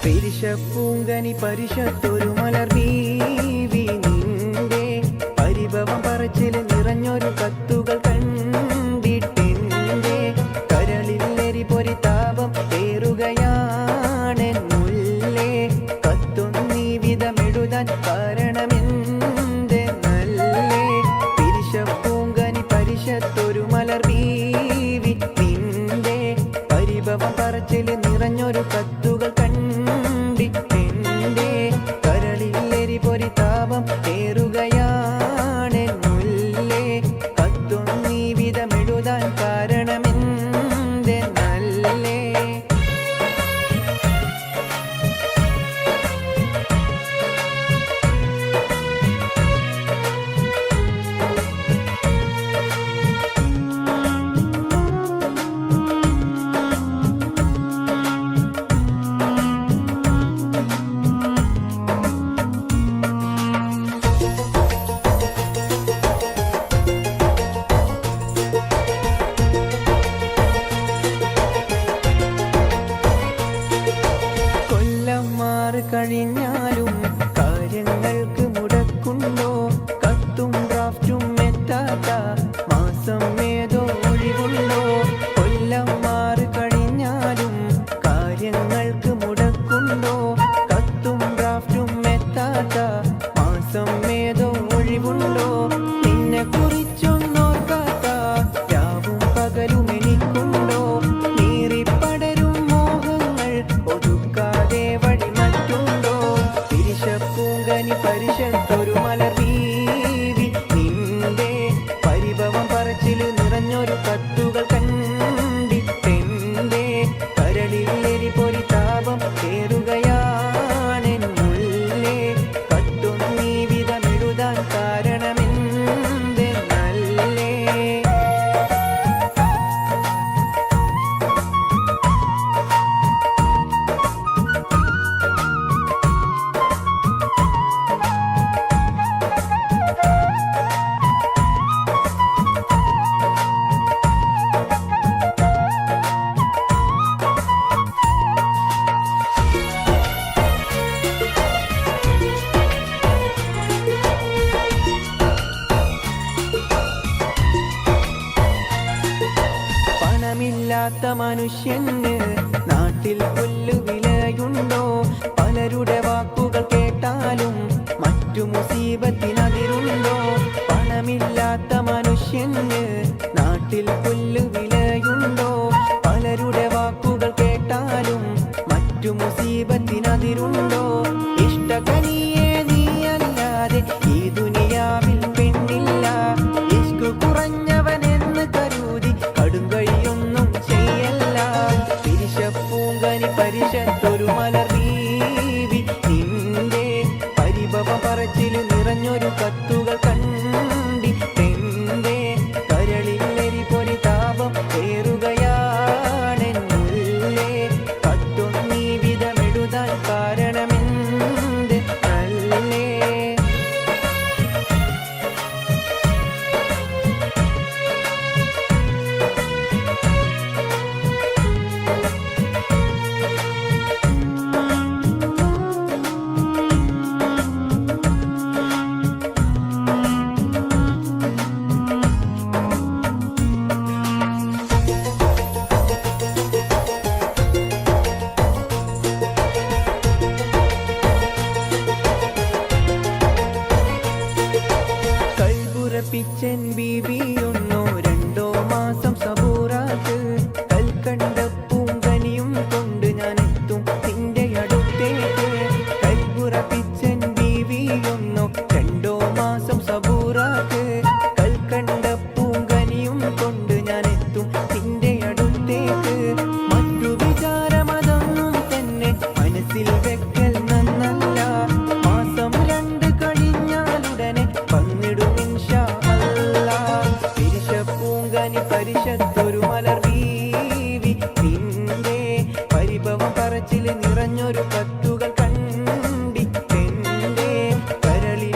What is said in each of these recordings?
പിരിശപ്പൂങ്കനി പരിശത്തൊരു മലർവീവി നിന്റെ പരിഭവം പറച്ചിൽ നിറഞ്ഞൊരു കത്തുകൾ കണ്ടിട്ടെന്റെ കരളിൽ പൊരിതാപം ഏറുകയാണെന്നുള്ളേ കത്തൊന്നീ വിധമെഴുതാൻ കാരണമെന്ത് നല്ലേ പിരിശപ്പൂങ്കനി പരിശത്തൊരു മലർവീവി നിന്റെ പരിഭവം പറച്ചിൽ നിറഞ്ഞൊരു കത്തുകൾ കണ്ടിട്ടെന്റെ കരളിൽ പൊരിതാപം ഏറുകയാണെന്നുള്ളേ കത്തൊന്നീ വിധമെഴുതാൻ കാരണമെന്ത് നല്ലേ കഴിഞ്ഞാലും കാര്യങ്ങൾക്ക് മുടക്കുണ്ടോ കത്തും ഡ്രാഫ്റ്റും എത്താത്ത മാസം ഏതോ ഒഴിവുണ്ടോ കൊല്ലം മാറി കഴിഞ്ഞാലും കാര്യങ്ങൾക്ക് മുടക്കുണ്ടോ കത്തും ഡ്രാഫ്റ്റും എത്താത്ത മാസം ഏതോ ഒഴിവുണ്ടോ നിന്നെ കുറിച്ചൊന്നോർക്കാത്ത രാവും പകലും എനിക്കുണ്ടോ നീറിപ്പടരും മോഹങ്ങൾ ഒതുക്കാതെ വഴി പിരിശപ്പൂങ്കനി പരിശത്തൊരു മലർവീവി നിന്റെ പരിഭവം പറച്ചിൽ നിറഞ്ഞൊരു കത്തുകൾ കണ്ടിട്ടെന്റെ കരളിൽ പൊരിതാപം ഏറുകയാണെന്നുള്ളേ കത്തൊന്നീ വിധമെഴുതാൻ കാരണമെന്ത് നല്ലേ പണമില്ലാത്ത മനുഷ്യന് നാട്ടിൽ പുല്ലുവിലയുണ്ടോ പലരുടെ വാക്കുകൾ കേട്ടാലും മറ്റു മുസീബത്തിനതിരുണ്ടോ പണമില്ലാത്ത മനുഷ്യന് നാട്ടിൽ പുല്ലുവിലയുണ്ടോ പലരുടെ വാക്കുകൾ കേട്ടാലും മറ്റു മുസീബത്തിനതിരുണ്ടോ ഇഷ്ടകനിയെ നീയല്ലാതെ ഈ ദുനിയാവിൽ പെണ്ണില്ല ഇഷ്ക് കുറഞ്ഞവനെന്ന് കരുതി കടുങ്കൈയൊന്നും ചെയ്യല്ല പിരിശപ്പൂങ്കനി പരിശത്തൊരു മലർവീവി നിന്റെ പരിഭവം പറച്ചിൽ നിറഞ്ഞൊരു കത്തുകൾ കണ്ടിട്ടെന്റെ കരളിൽ പൊരിതാപം ഏറുകയാണെന്നുള്ളേ കത്തൊന്നീ വിധമെഴുതാൻ കാരണമെന്ത് നല്ലേ പിച്ചൻ ബീബിയൊന്നോ രണ്ടോ മാസം സബൂറാത്ത് കൽക്കണ്ട പൂങ്കനിയും കൊണ്ട് ഞാൻ എത്തും നിന്റെ അടുത്തേക്ക് കൽബുറ പിച്ചൻ ബീബിയൊന്നോ രണ്ടോ മാസം സബൂറാത്ത് കൽക്കണ്ട പൂങ്കനിയും കൊണ്ട് ഞാൻ എത്തും നിന്റെ അടുത്തേക്ക് മറ്റു വിചാരമതൊന്നും തന്നെ മനസ്സിൽ വെക്കൽ നന്നല്ല മാസം 2 കഴിഞ്ഞാലുടനെ വന്നിടും ഇൻഷാ പിരിശപ്പൂങ്കനി പരിശത്തൊരു മലർവീവി നിന്റെ പരിഭവം പറച്ചിൽ നിറഞ്ഞൊരു കത്തുകൾ കണ്ടിട്ടെന്റെ കരളിൽ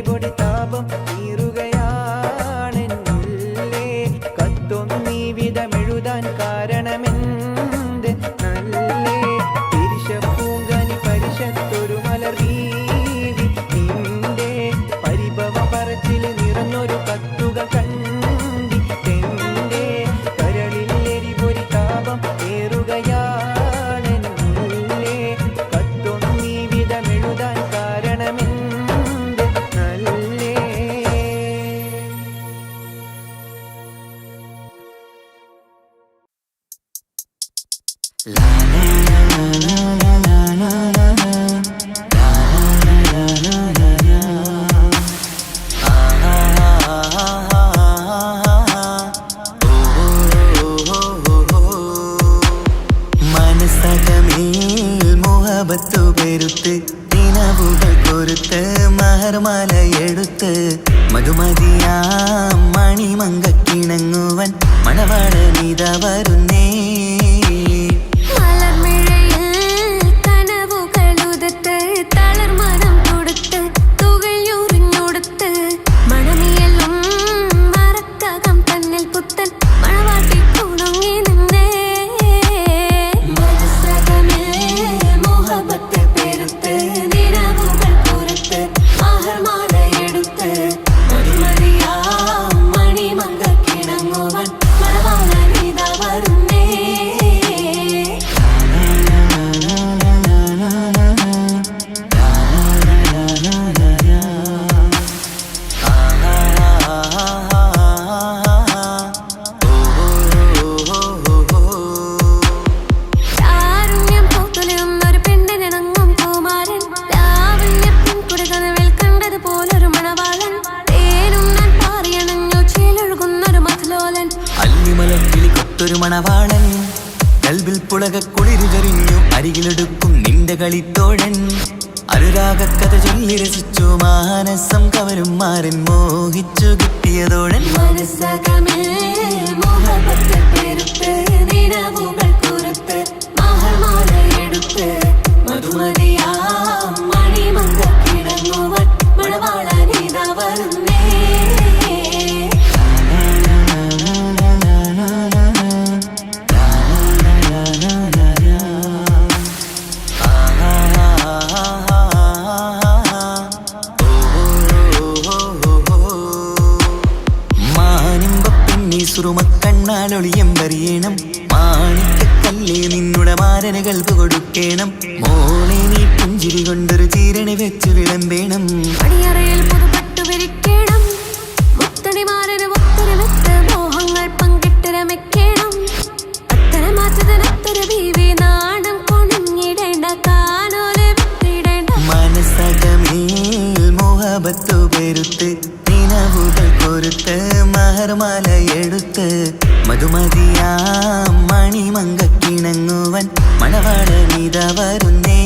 പൊരിതാപം നീറുകയാണെന്നുള്ളേ കത്തൊന്നീ വിധമെഴുതാൻ കാരണമെന്ത് നല്ലേ പിരിശപ്പൂങ്കനി മുഹബത്തു പെരുത്ത് നിനവുകൾ കൊരുത്ത് മഹർമാല എടുത്ത് മധുമതിയാ മണിമങ്കക്കിണങ്ങുവൻ മണവാളനിത വരുന്നേ. മണവാളൻ കൽവിൽ പുളക കുളിരുചൊരിഞ്ഞു അരികിലെടുക്കും നിന്റെ കളിത്തോഴൻ അനുരാഗക്കഥ ചൊല്ലി രസിച്ചു മാനസം കവരും മാറിൻ മോഹിച്ചു കിട്ടിയതോഴൻ. കണ്ണാലൊളിയം വരിയണം മാണിക്കല്ലേ നിന്നുടെ മാരന് കൽപ്പ് കൊടുക്കണം മോളെ നീ പുഞ്ചിരി കൊണ്ടൊരു ചീരണി വെച്ച് വിളമ്പേണം. മനസ്സകമേൽ മുഹബത്തു പെരുത്ത് നിനവുകൾ കൊരുത്ത് മഹർമാല എടുത്ത് മധുമതിയാ മണിമങ്കക്കിണങ്ങുവൻ മണവാളനിത വരുന്നേ.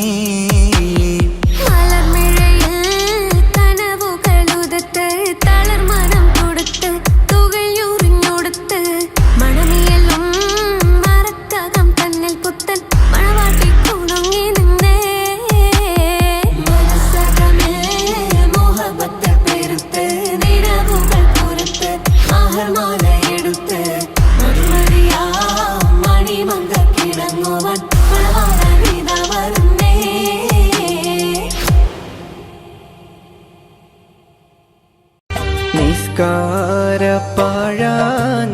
നിസ്കാരപ്പാഴ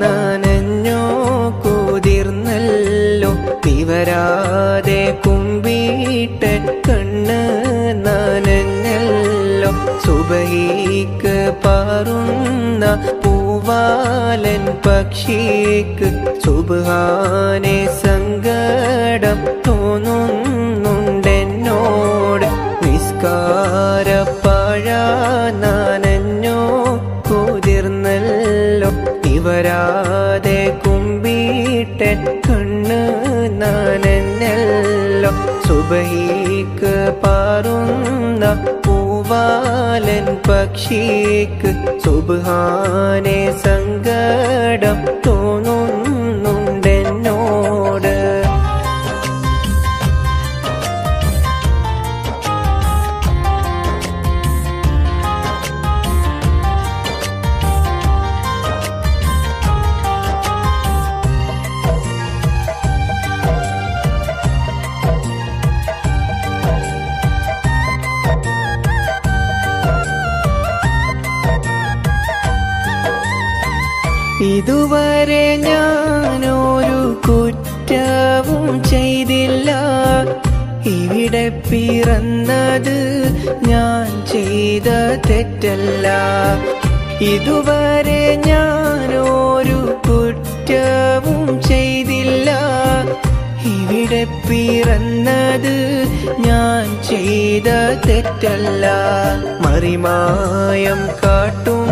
നനഞ്ഞോ കുതിർന്നല്ലോ തിവരാതെ കുമ്പിട്ട കണ്ണ് നനഞ്ഞല്ലോ സുബഹിക്ക് പാറുന്ന പൂവാലൻ പക്ഷിക്ക് സുബ്ഹാനെ സങ്കടം തോന്നുന്നുണ്ടെന്നോട്. നിസ്കാരപ്പാഴ നനഞ്ഞോ കുതിർന്നല്ലോ ഇവരാതെ കുമ്പിട്ട കണ്ണ് നനഞ്ഞല്ലോ സുബഹിക്ക് പാറുന്ന പൂവാലൻ പക്ഷിക്ക് സുബ്ഹാനെ സങ്കടം തോന്നുന്നുണ്ടെന്നോട്. ഇതുവരെ ഞാനൊരു കുറ്റവും ചെയ്തില്ല, ഇവിടെ പിറന്നത് ഞാൻ ചെയ്ത തെറ്റല്ല. ഇതുവരെ ഞാനൊരു കുറ്റവും ചെയ്തില്ല, ഇവിടെ പിറന്നത് ഞാൻ ചെയ്ത തെറ്റല്ല. മറിമായം കാട്ടും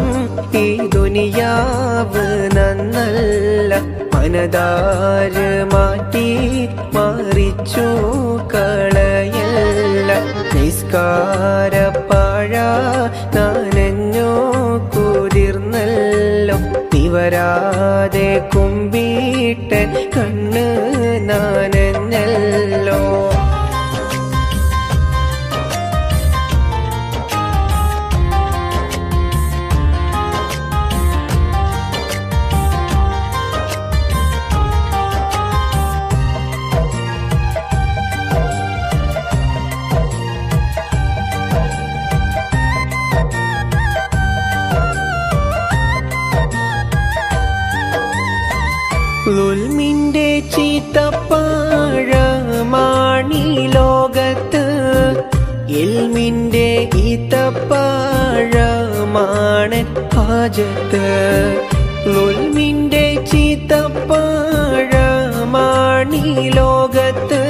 ഈ ദുനിയാവ് നന്നല്ല, മനതാര് മാറ്റി മറിച്ചു കളയല്ല. നിസ്കാരപ്പാഴ നനഞ്ഞോ കുതിർന്നല്ലോ നിവരാതെ കുമ്പിട്ടൻ കണ്ണ് നനഞ്ഞല്ലോ ളുൽമിന്റെ ചീത്തപ്പാഴമാണീ ലോകത്ത് ഇൽമിന്റെ ഈത്തപ്പാഴമാണ് ഹാജത്ത് ളുൽമിന്റെ ചീത്തപ്പാഴമാണീ ലോകത്ത്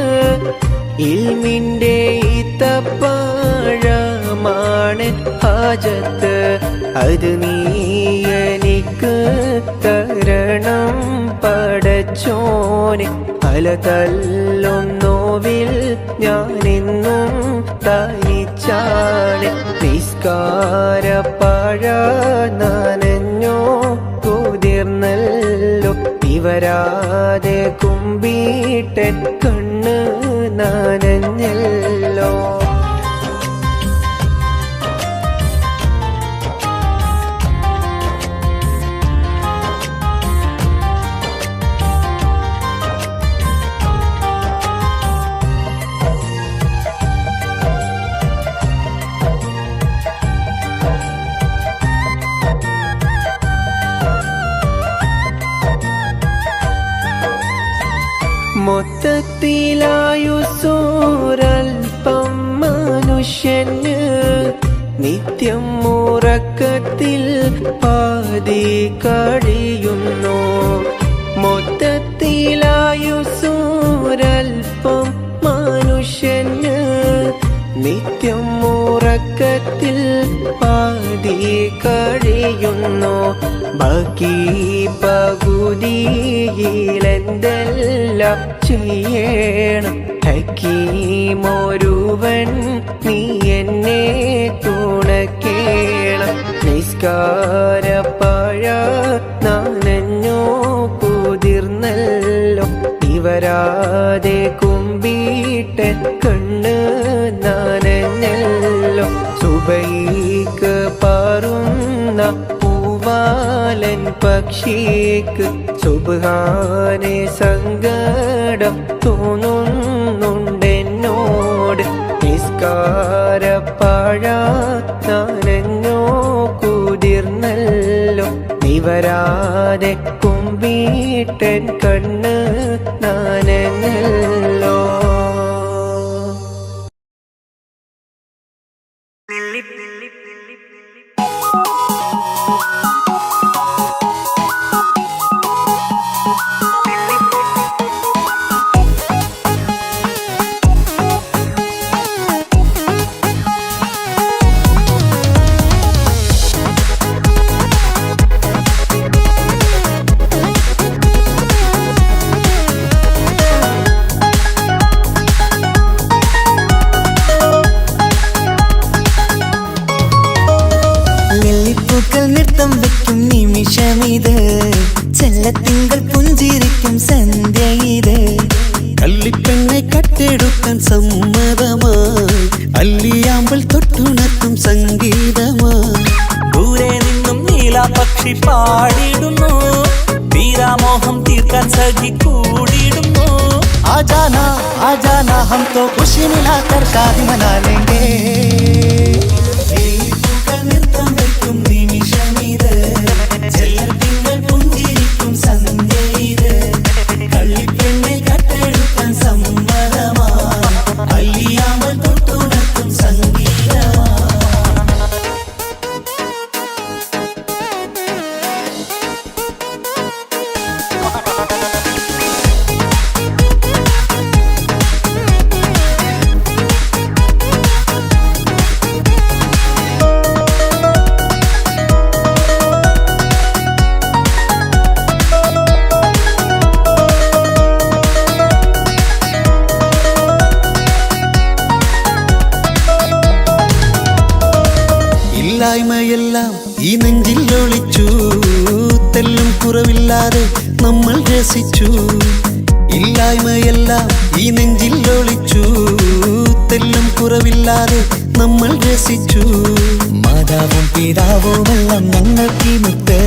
ഇൽമിന്റെ ഈത്തപ്പാഴമാണ് ഹാജത്ത് അത് നീ എനിക്ക് തരണം പടച്ചോനെ അല തല്ലും നോവിൽ ഞാനെന്നും തനിച്ചാണ് നിസ്കാരപ്പാഴ നനഞ്ഞോ കുതിർന്നല്ലോ ഇവരാതെ കുമ്പിട്ടൻ കണ്ണ് നനഞ്ഞല്ലോ മൊത്തത്തിലായുസൂരൽപ്പം മനുഷ്യന് നിത്യം ഉറക്കത്തിൽ പാതി കഴിയുന്നു മൊത്തത്തിലായുസൂരൽപ്പം മനുഷ്യന് നിത്യം ഉറക്കത്തിൽ പാതി കഴിയുന്നു ബാക്കി പകുതിയിലെന്തെല്ലാം ചെയ്യണം ഹക്കീമൊരുവൻ നീ എന്നെ തുണക്കേണം നിസ്കാരപ്പാഴ നനഞ്ഞോ കുതിർന്നല്ലോ ഇവരാതെ കുമ്പിട്ടൻ കണ്ണ് നനഞ്ഞല്ലോ സുബൈക്ക് പാറുന്ന പൂവാലൻ പക്ഷിക്ക് സുബ്ഹാനെ സങ്കടം തോന്നുന്നുണ്ടെന്നോട് നിസ്കാരപ്പാഴ നനഞ്ഞോ കുതിർന്നല്ലോ നിവരാതെ കുമ്പിട്ടൻ കണ്ണ് നനഞ്ഞല്ലോ നൃത്തം വെക്കും നിമിഷമിത് ചെല്ലത്തിങ്കൾ പുഞ്ചിരിക്കും സന്ധ്യ ഇത് കള്ളിപ്പെണ്ണെ കട്ടെടുക്കാൻ സമ്മതമായി അല്ലിയാമ്പൽ തൊട്ടുണർത്തും സംഗീതമായി ദൂരെ നിന്നും നീലാപക്ഷി പാടിടുന്നു വീരാമോഹം തീർക്കാൻ സഖി കൂടിയിടുന്നു ആജാനാ ആജാനാ ഹം തോ ഖുശി മിലാകർ കാതി മനാ ലേംഗേ നൃത്തം വെക്കും നിമിഷമിത് ചെല്ലത്തിങ്കൾ പുഞ്ചിരിക്കും സന്ധ്യ ഇത് കള്ളിപ്പെണ്ണെ കട്ടെടുക്കാൻ സമ്മതമായി അല്ലിയാമ്പൽ തൊട്ടുണർത്തും സംഗീതമായി ഇല്ലായ്മയെല്ലാം ഈ നെഞ്ചിൽ ഒളിച്ചു, തെല്ലും കുറവില്ലാതെ നമ്മൾ രസിച്ചു. ഇല്ലായ്മയെല്ലാം ഈ നെഞ്ചിൽ ഒളിച്ചു, തെല്ലും കുറവില്ലാതെ നമ്മൾ രസിച്ചു. മാതാവും പിതാവുമെല്ലാം ഞങ്ങൾക്ക് മുത്ത്,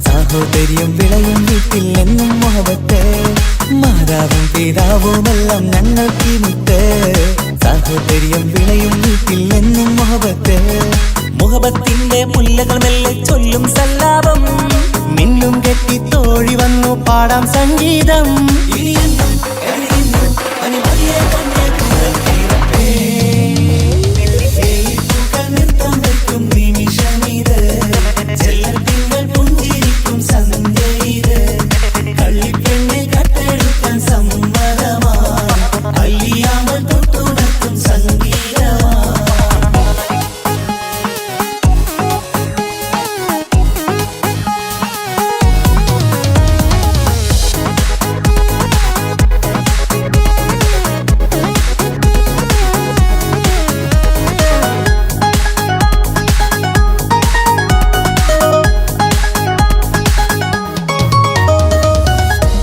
സാഹോദര്യം വിളയും വീട്ടിൽ എന്നും മുഹബത്ത്. മാതാവും പിതാവുമെല്ലാം ഞങ്ങൾക്ക് മുത്ത്, സാഹോദര്യം വിളയും വീട്ടിൽ എന്നും മുഹബത്ത്. മുഹബത്തിന്റെ മുല്ലകൾ മെല്ലെ ചൊല്ലും സല്ലാപം, മിന്നും കെട്ടി തോഴി വന്നു പാടാം സംഗീതം.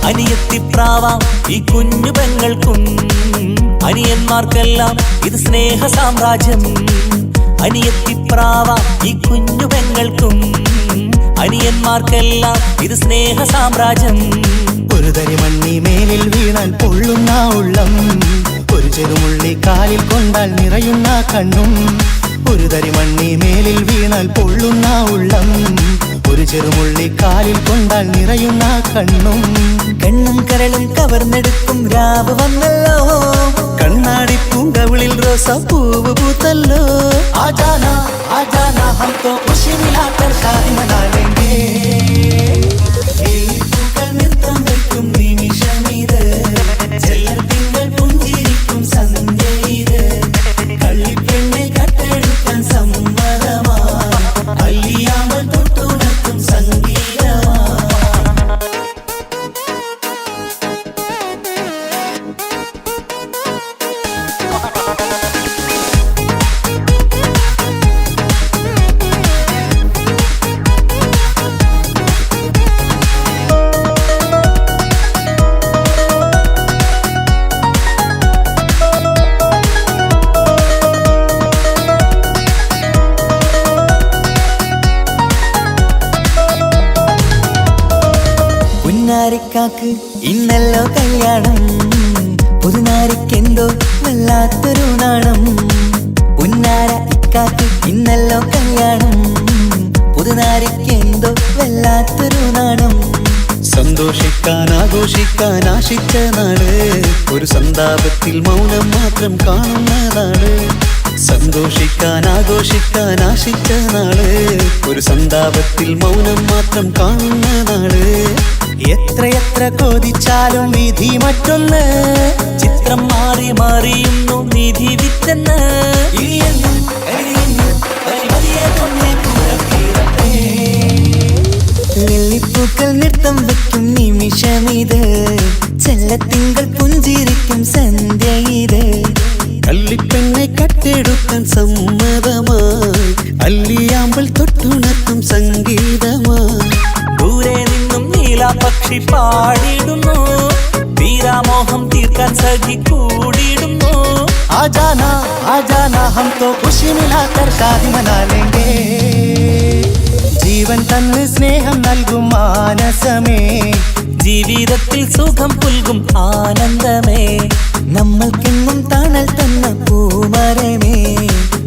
അനിയത്തിപ്രാവാം ഈ കുഞ്ഞു പെങ്ങൾക്കും, അനിയന്മാർക്കെല്ലാം ഇത് സ്നേഹ സാമ്രാജ്യം. അനിയത്തിപ്രാവാം ഈ കുഞ്ഞു പെങ്ങൾക്കും, അനിയന്മാർക്കെല്ലാം ഇത് സ്നേഹ സാമ്രാജ്യം. ഒരു തരി മണ്ണി മേലിൽ വീണാൽ പൊള്ളുന്ന ഉള്ളം, ഒരു ചെറുമുള്ളി കാലിൽ കൊണ്ടാൽ നിറയുന്ന കണ്ണും. ഒരു തരി മണ്ണി മേലിൽ വീണാൽ പൊള്ളുന്ന ഉള്ളം, ഒരു ചെറുമുള്ളി കാലിൽ കൊണ്ടാൽ നിറയുന്ന കണ്ണും. കണ്ണും കരളും കവർന്നെടുക്കും രാവ് വന്നല്ലോ, കണ്ണാടി പൂങ്കവിളിൽ റോസാപ്പൂവ് പൂത്തല്ലോ. ആജാന ആജാന ഹം തോ ഖുശി മിലാകർ ഷാദി മനാ ലേംഗേ. നൃത്തം വയ്ക്കും നിമിഷമിത്, ചെല്ലർ തിങ്കൾ പുഞ്ചിരിക്കും സന്ധ്യ ഇത്. കള്ളിപ്പെണ്ണെ കട്ടെടുക്കാൻ സമ്മതമാ, അല്ലിയാമ്പൽ തൊട്ടുണർത്തും സംഗീതമാ. പുന്നാരിക്കാക്ക് ഇന്നല്ലോ കല്യാണം, പുതുനാരിക്കെന്തോ വല്ലാത്തൊരു നാണം. പുന്നാര ഇക്കാക്ക് ഇന്നല്ലോ കല്യാണം, പുതുനാരിക്കെന്തോ വല്ലാത്തൊരു നാണം. സന്തോഷിക്കാൻ ആഘോഷിക്കാൻ ആശിച്ച നാള്, ഒരു സന്താപത്തിൽ മൗനം മാത്രം കാണുന്ന നാള്. സന്തോഷിക്കാൻ ആഘോഷിക്കാൻ ആശിച്ച നാള്, ഒരു സന്താപത്തിൽ മൗനം മാത്രം കാണുന്ന നാള്. എത്രയെത്ര കൊതിച്ചാലും വിധി മറ്റൊന്ന്, ചിത്രം മാറി മാറിയുന്നു നിധി വിറ്റെന്ന്. ലില്ലിപ്പൂക്കൾ നൃത്തം വയ്ക്കും നിമിഷമിത്, ചെല്ലത്തിങ്കൾ പുഞ്ചിരിക്കും സന്ധ്യ ഇത്. കള്ളിപ്പെണ്ണെ കട്ടെടുക്കാൻ സമ്മതമായി, അല്ലിയാമ്പൽ തൊട്ടുണർത്തും സംഗീതമായി. ദൂരെ നിന്നും നീലാപക്ഷി പാടിയിടുന്നു, വീരാമോഹം തീർക്കാൻ സഖി കൂടിയിടുന്നു. ആജാന ആജാന ഹം തോ ഖുശി മിലാകർ ഷാദി മനാ ലേംഗേ. ജീവൻ തന്ന് സ്നേഹം നൽകും മാനസമേ, ജീവിതത്തിൽ സുഖം പുൽകും ആനന്ദമേ. നമ്മൾക്കെന്നും തണൽ തന്ന പൂമരമേ,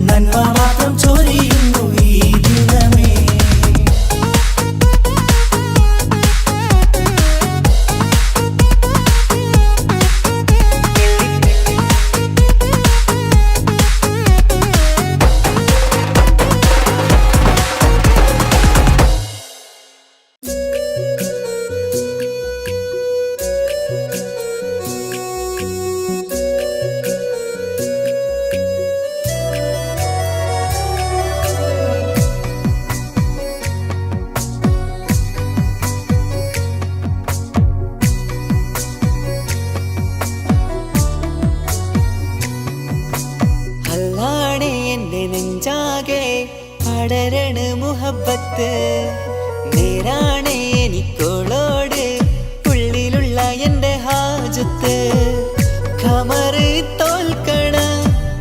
നന്മ മാത്രം ചൊരിയുന്നു ഈ ദിനമേ. പടരണ മുഹബത്ത് നേരാണ് എനിക്കോളോട് ഉള്ളിലുള്ള എൻ്റെ ഹാജത്ത് ഖമറ് തോൽക്കണ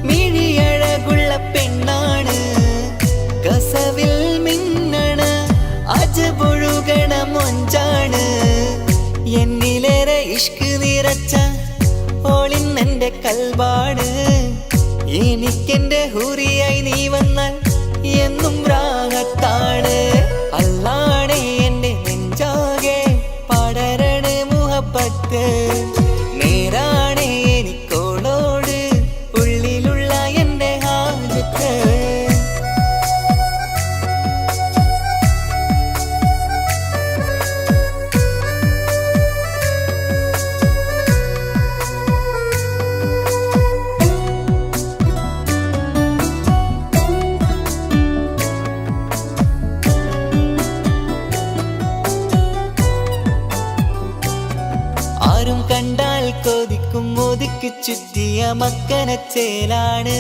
മിഴിയഴകുള്ള പെണ്ണാണ് കസവിൽ മിന്നണ അജബൊഴുകണ മൊഞ്ചാണ് എന്നിലേറെ ഇഷ്ക് നിറച്ച ഓളിന്നെൻ്റെ കൽബാണ് എനിക്കെൻ്റെ ഹൂറിയായി നീ വന്നാൽ എന്നും രാഗത്താണ് അല്ലാണേ എൻ്റെ നെഞ്ചാകെ പടരണ മുഹബത്ത് നേരാണേ എനിക്കോളോട് ഉള്ളിലുള്ള എൻ്റെ ഹാജത്ത് ആരും കണ്ടാൽ കൊതിക്കും ഒതുക്കി ചുറ്റിയ മക്കനച്ചേലാണ്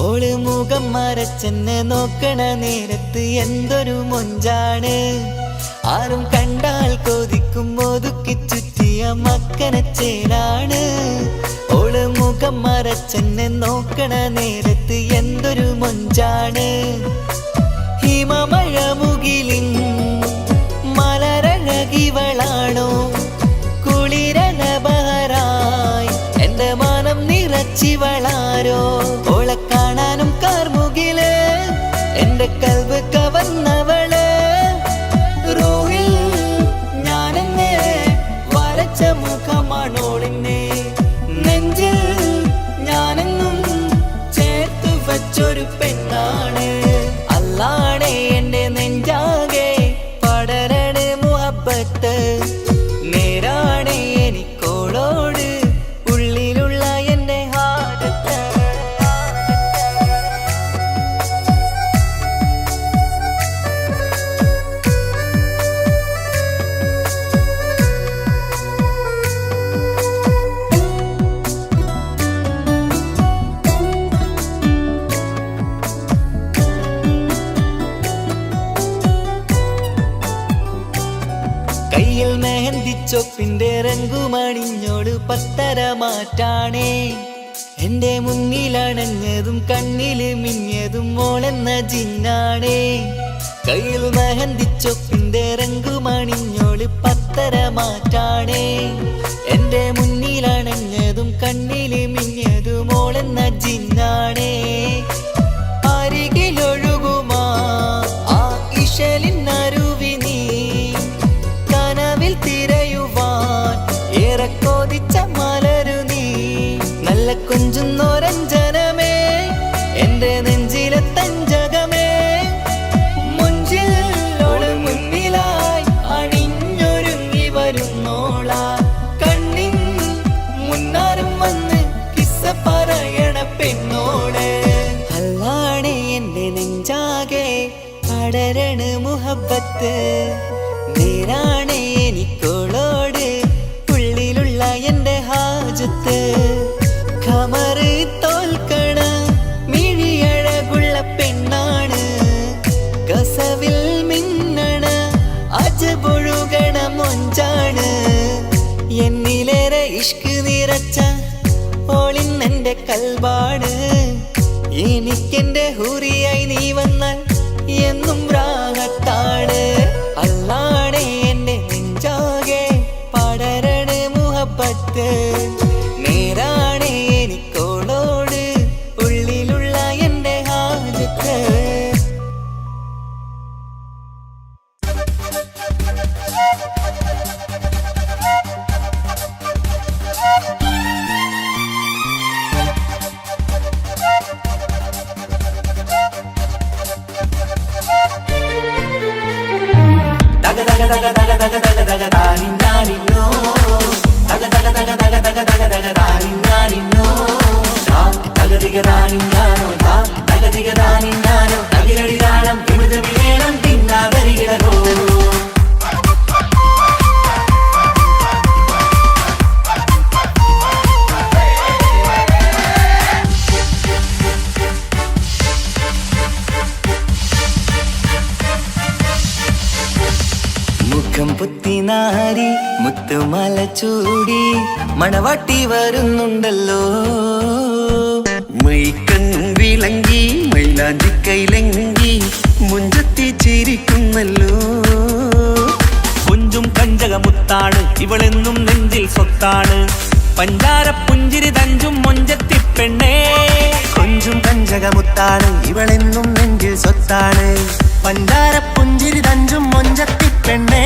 ഓള് മുഖം മറച്ചെന്നെ നോക്കണ നേരത്ത് എന്തൊരു മൊഞ്ചാണ് ആരും കണ്ടാൽ കൊതിക്കും ഒതുക്കി ചുറ്റിയ മക്കനച്ചേലാണ് ഓള് മുഖം മറച്ചെന്നെ നോക്കണ നേരത്ത് എന്തൊരു മൊഞ്ചാണ് ഹിമമഴ മുകിലിൻ മലരഴകിവളാണോ കുളിരനബഹരായി എന്റെ മാനം നിറച്ചിവളാരോ ഓളെ കാണാനും കാർമുകില് എന്റെ കൽബ് കവർന്നവള് റൂഹിൽ ഞാനെന്നെ വരച്ച മുഖമാണോളിന്നെ നെഞ്ചിൽ ഞാനെന്നും ചേർത്തു വച്ചൊരു പെണ്ണാണ് അല്ലാണേ എന്റെ നെഞ്ചാകെ പടരണ മുഹബത്ത് നേരാണേ എനിക്കോളോട് ഉള്ളിലുള്ള എൻ്റെ ഹാജത്ത് കയ്യിൽ മെഹന്തിച്ചൊപ്പിന്റെ രംഗുമണിഞ്ഞോട് പത്തര മാറ്റാണേ എന്റെ മുന്നിലണഞ്ഞതും കണ്ണില് മിഞ്ഞതും മോളെന്ന ജിന്നാണേ കയ്യിൽ മെഹന്തിച്ചൊപ്പിന്റെ രംഗുമണിഞ്ഞോട് പത്തര മാറ്റാണേ എന്റെ മുന്നിലണഞ്ഞതും കണ്ണില് മിഞ്ഞതും മോളെന്ന ജിന്നാണേ അരികിലൊഴുകുമാ ആ ഇശലിനരുവി നീ കനവിൽ തിരയുവാൻ ഏറെ കൊതിച്ച മലരു നീ നല്ല കുഞ്ചുന്നോരഞ്ജനമേ എന്റെ നെഞ്ചിലെ തഞ്ചകമേ മുഞ്ചിൽ മുന്നിലായി അണിഞ്ഞൊരുങ്ങി വരുന്നോള കണ്ണിൻ മുന്നാരും വന്ന് കിസ്സ പറയണ പെണ്ണോട് അല്ലാണേ എന്റെ നെഞ്ചാകെ പടരണ മുഹബത്ത് നേരാണേ എനിക്കോളോട് ഉള്ളിലുള്ള എൻ്റെ ഹാജത്ത് ഖമറ് തോൽക്കണ മിഴിയഴകുള്ള പെണ്ണാണ് കസവിൽ മിന്നണ അജബൊഴുകണ മൊഞ്ചാണ് എന്നിലേറെ ഇഷ്ക് നിറച്ച ഓളിന്നെൻ്റെ കൽബാണ് എനിക്കെൻ്റെ ഹൂറിയായി നീ വന്നാൽ എന്നും രാഗത്താണ് അല്ലാണേ എൻ്റെ നെഞ്ചാകെ പടരണ മുഹബത്ത് നേരാണേ എനിക്കോളോട് ഉള്ളിലുള്ള എൻ്റെ ഹാജത്ത് നാരി മുത്തുമാല ചൂടി മണവാട്ടി വരുന്നുണ്ടല്ലോ. മൈക്കൺ വിളങ്ങി മൈലാഞ്ചി കൈലങ്കി മുഞ്ചത്തി ചിരിക്കുന്നല്ലോ. കുഞ്ചും കഞ്ചകമുത്താണ് ഇവളെന്നും നെഞ്ചിൽ സ്വത്താണ്. പഞ്ചാര പുഞ്ചിരി തഞ്ചും മൊഞ്ചത്തി പെണ്ണേ. കൊഞ്ചും കഞ്ചകമുത്താണ് ഇവളെന്നും നെഞ്ചിൽ സ്വത്താണ്. പഞ്ചാര പുഞ്ചിരി തഞ്ചും മൊഞ്ചത്തി പെണ്ണേ.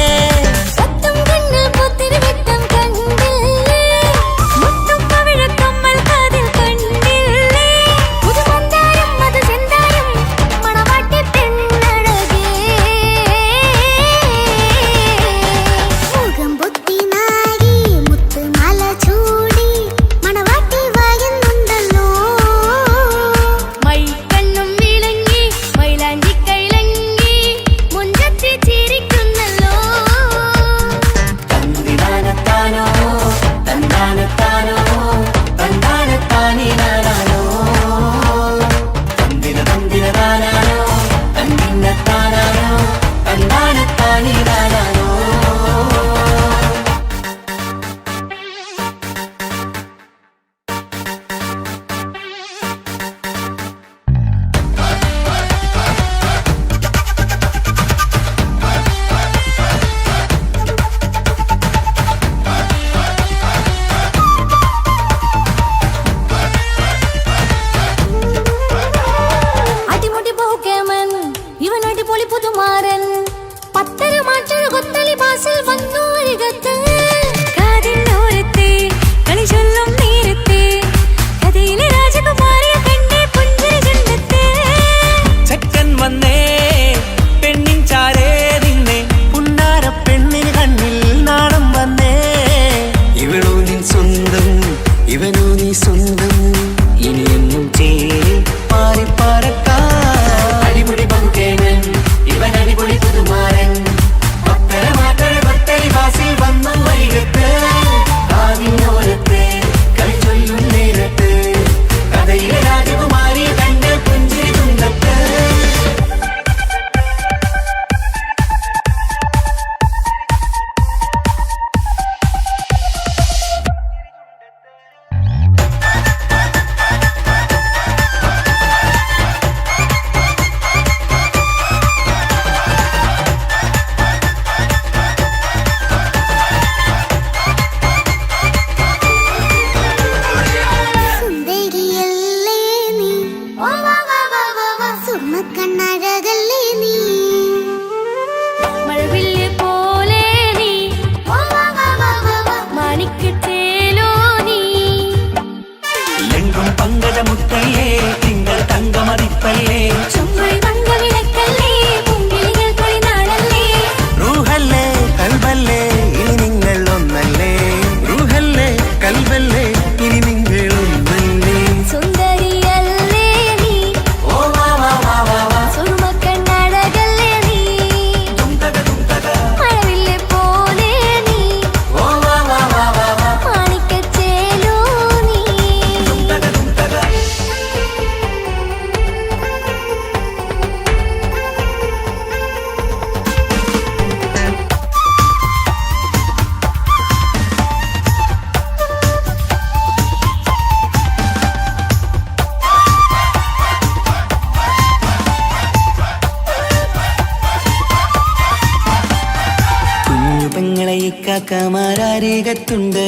കാക്കമാരരികത്തുണ്ട്.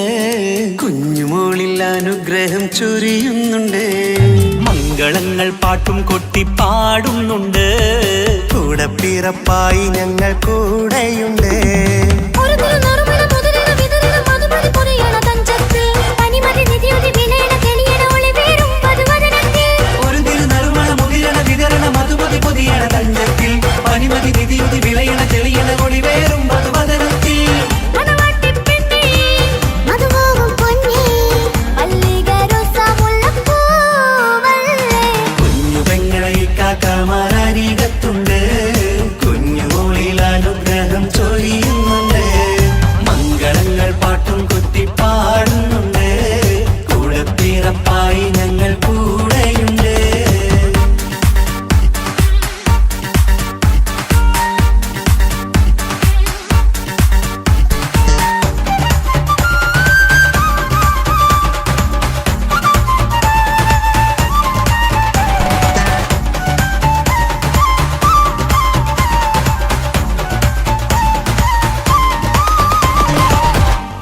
കുഞ്ഞുമോളിൽ അനുഗ്രഹം ചൊരിയുന്നുണ്ട്. മംഗളങ്ങൾ പാട്ടും കൊട്ടി പാടുന്നുണ്ട്. കൂടെ പിറപ്പായി ഞങ്ങൾ കൂടെയുണ്ട്. ഒരു തിരുനറുമണ മുതിരണ വിതരണ മധുമതി പൊതിയണ തഞ്ചത്തിൽ. പനിമതി നിധിയുതി വിളയണ തെളിയണ ഒളിവേറും മധുവദനത്തിൽ. കാക്കമാരരികത്തുണ്ട്. കുഞ്ഞുമോളിൽ അനുഗ്രഹം ചൊരിയുന്നുണ്ട്. മംഗളങ്ങൾ പാട്ടും കൊത്തി പാടുന്നു.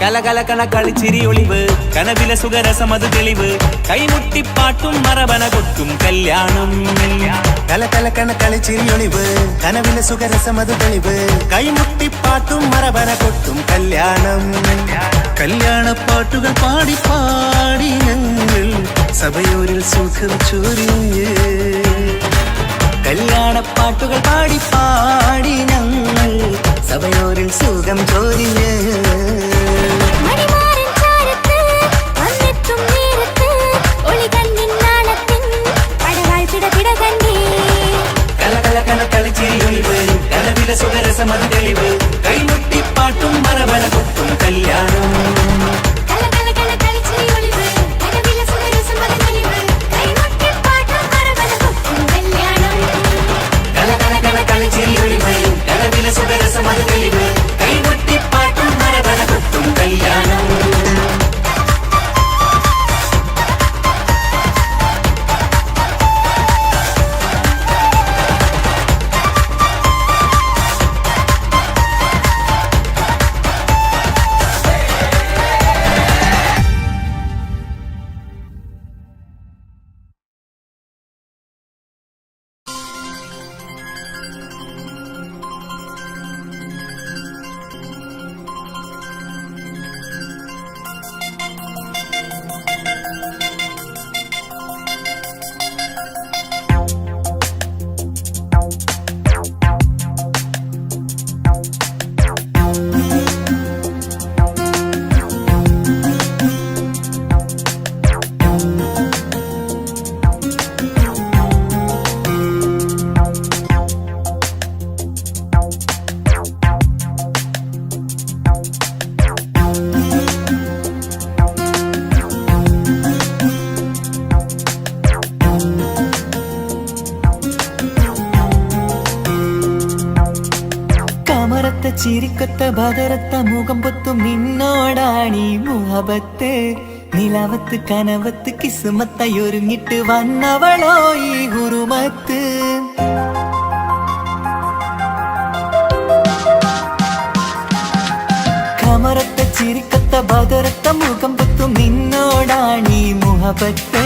കലകലകണ കളിച്ചിരി ഒളിവ് കനവിലെ സുഖരസം അത് തെളിവ് കൈമുട്ടിപ്പാട്ടും മറവന കൊട്ടും കല്യാണം കലകലകണ കളിച്ചിരിയൊളിവ് കനവിലെ സുഖരസമത് തെളിവ് കൈമുട്ടിപ്പാട്ടും മറവന കൊട്ടും കല്യാണം കല്യാണപ്പാട്ടുകൾ പാടി പാടി ഞങ്ങൾ സഭയോരിൽ സുഖം ചൊരിഞ്ഞ് കല്യാണപ്പാട്ടുകൾ പാടി പാടി ഞങ്ങൾ സഭയോരിൽ സുഖം ചൊരിഞ്ഞ് സുഖരസമത് തെളിവ് കൈമുട്ടിപ്പാട്ടും മറവന കൊട്ടും കല്യാണം സുഖരസമത് തെളിവ് കൈമുട്ടിപ്പാട്ടും മറവന കൊട്ടും കല്യാണം ചിരിക്കത്ത ബദറത്ത മുഖം പൊത്തും നിന്നോടാണീ മുഹബത്ത് നിലവത്ത് കനവത്ത് കിസ്മത്തായി ഒരുങ്ങിട്ട് വന്നവളോ ഈ ഗുരുമത്ത് കമറത്ത ചിരിക്കത്ത ബദറത്ത മുഖം പൊത്തും നിന്നോടാണീ മുഹബത്ത്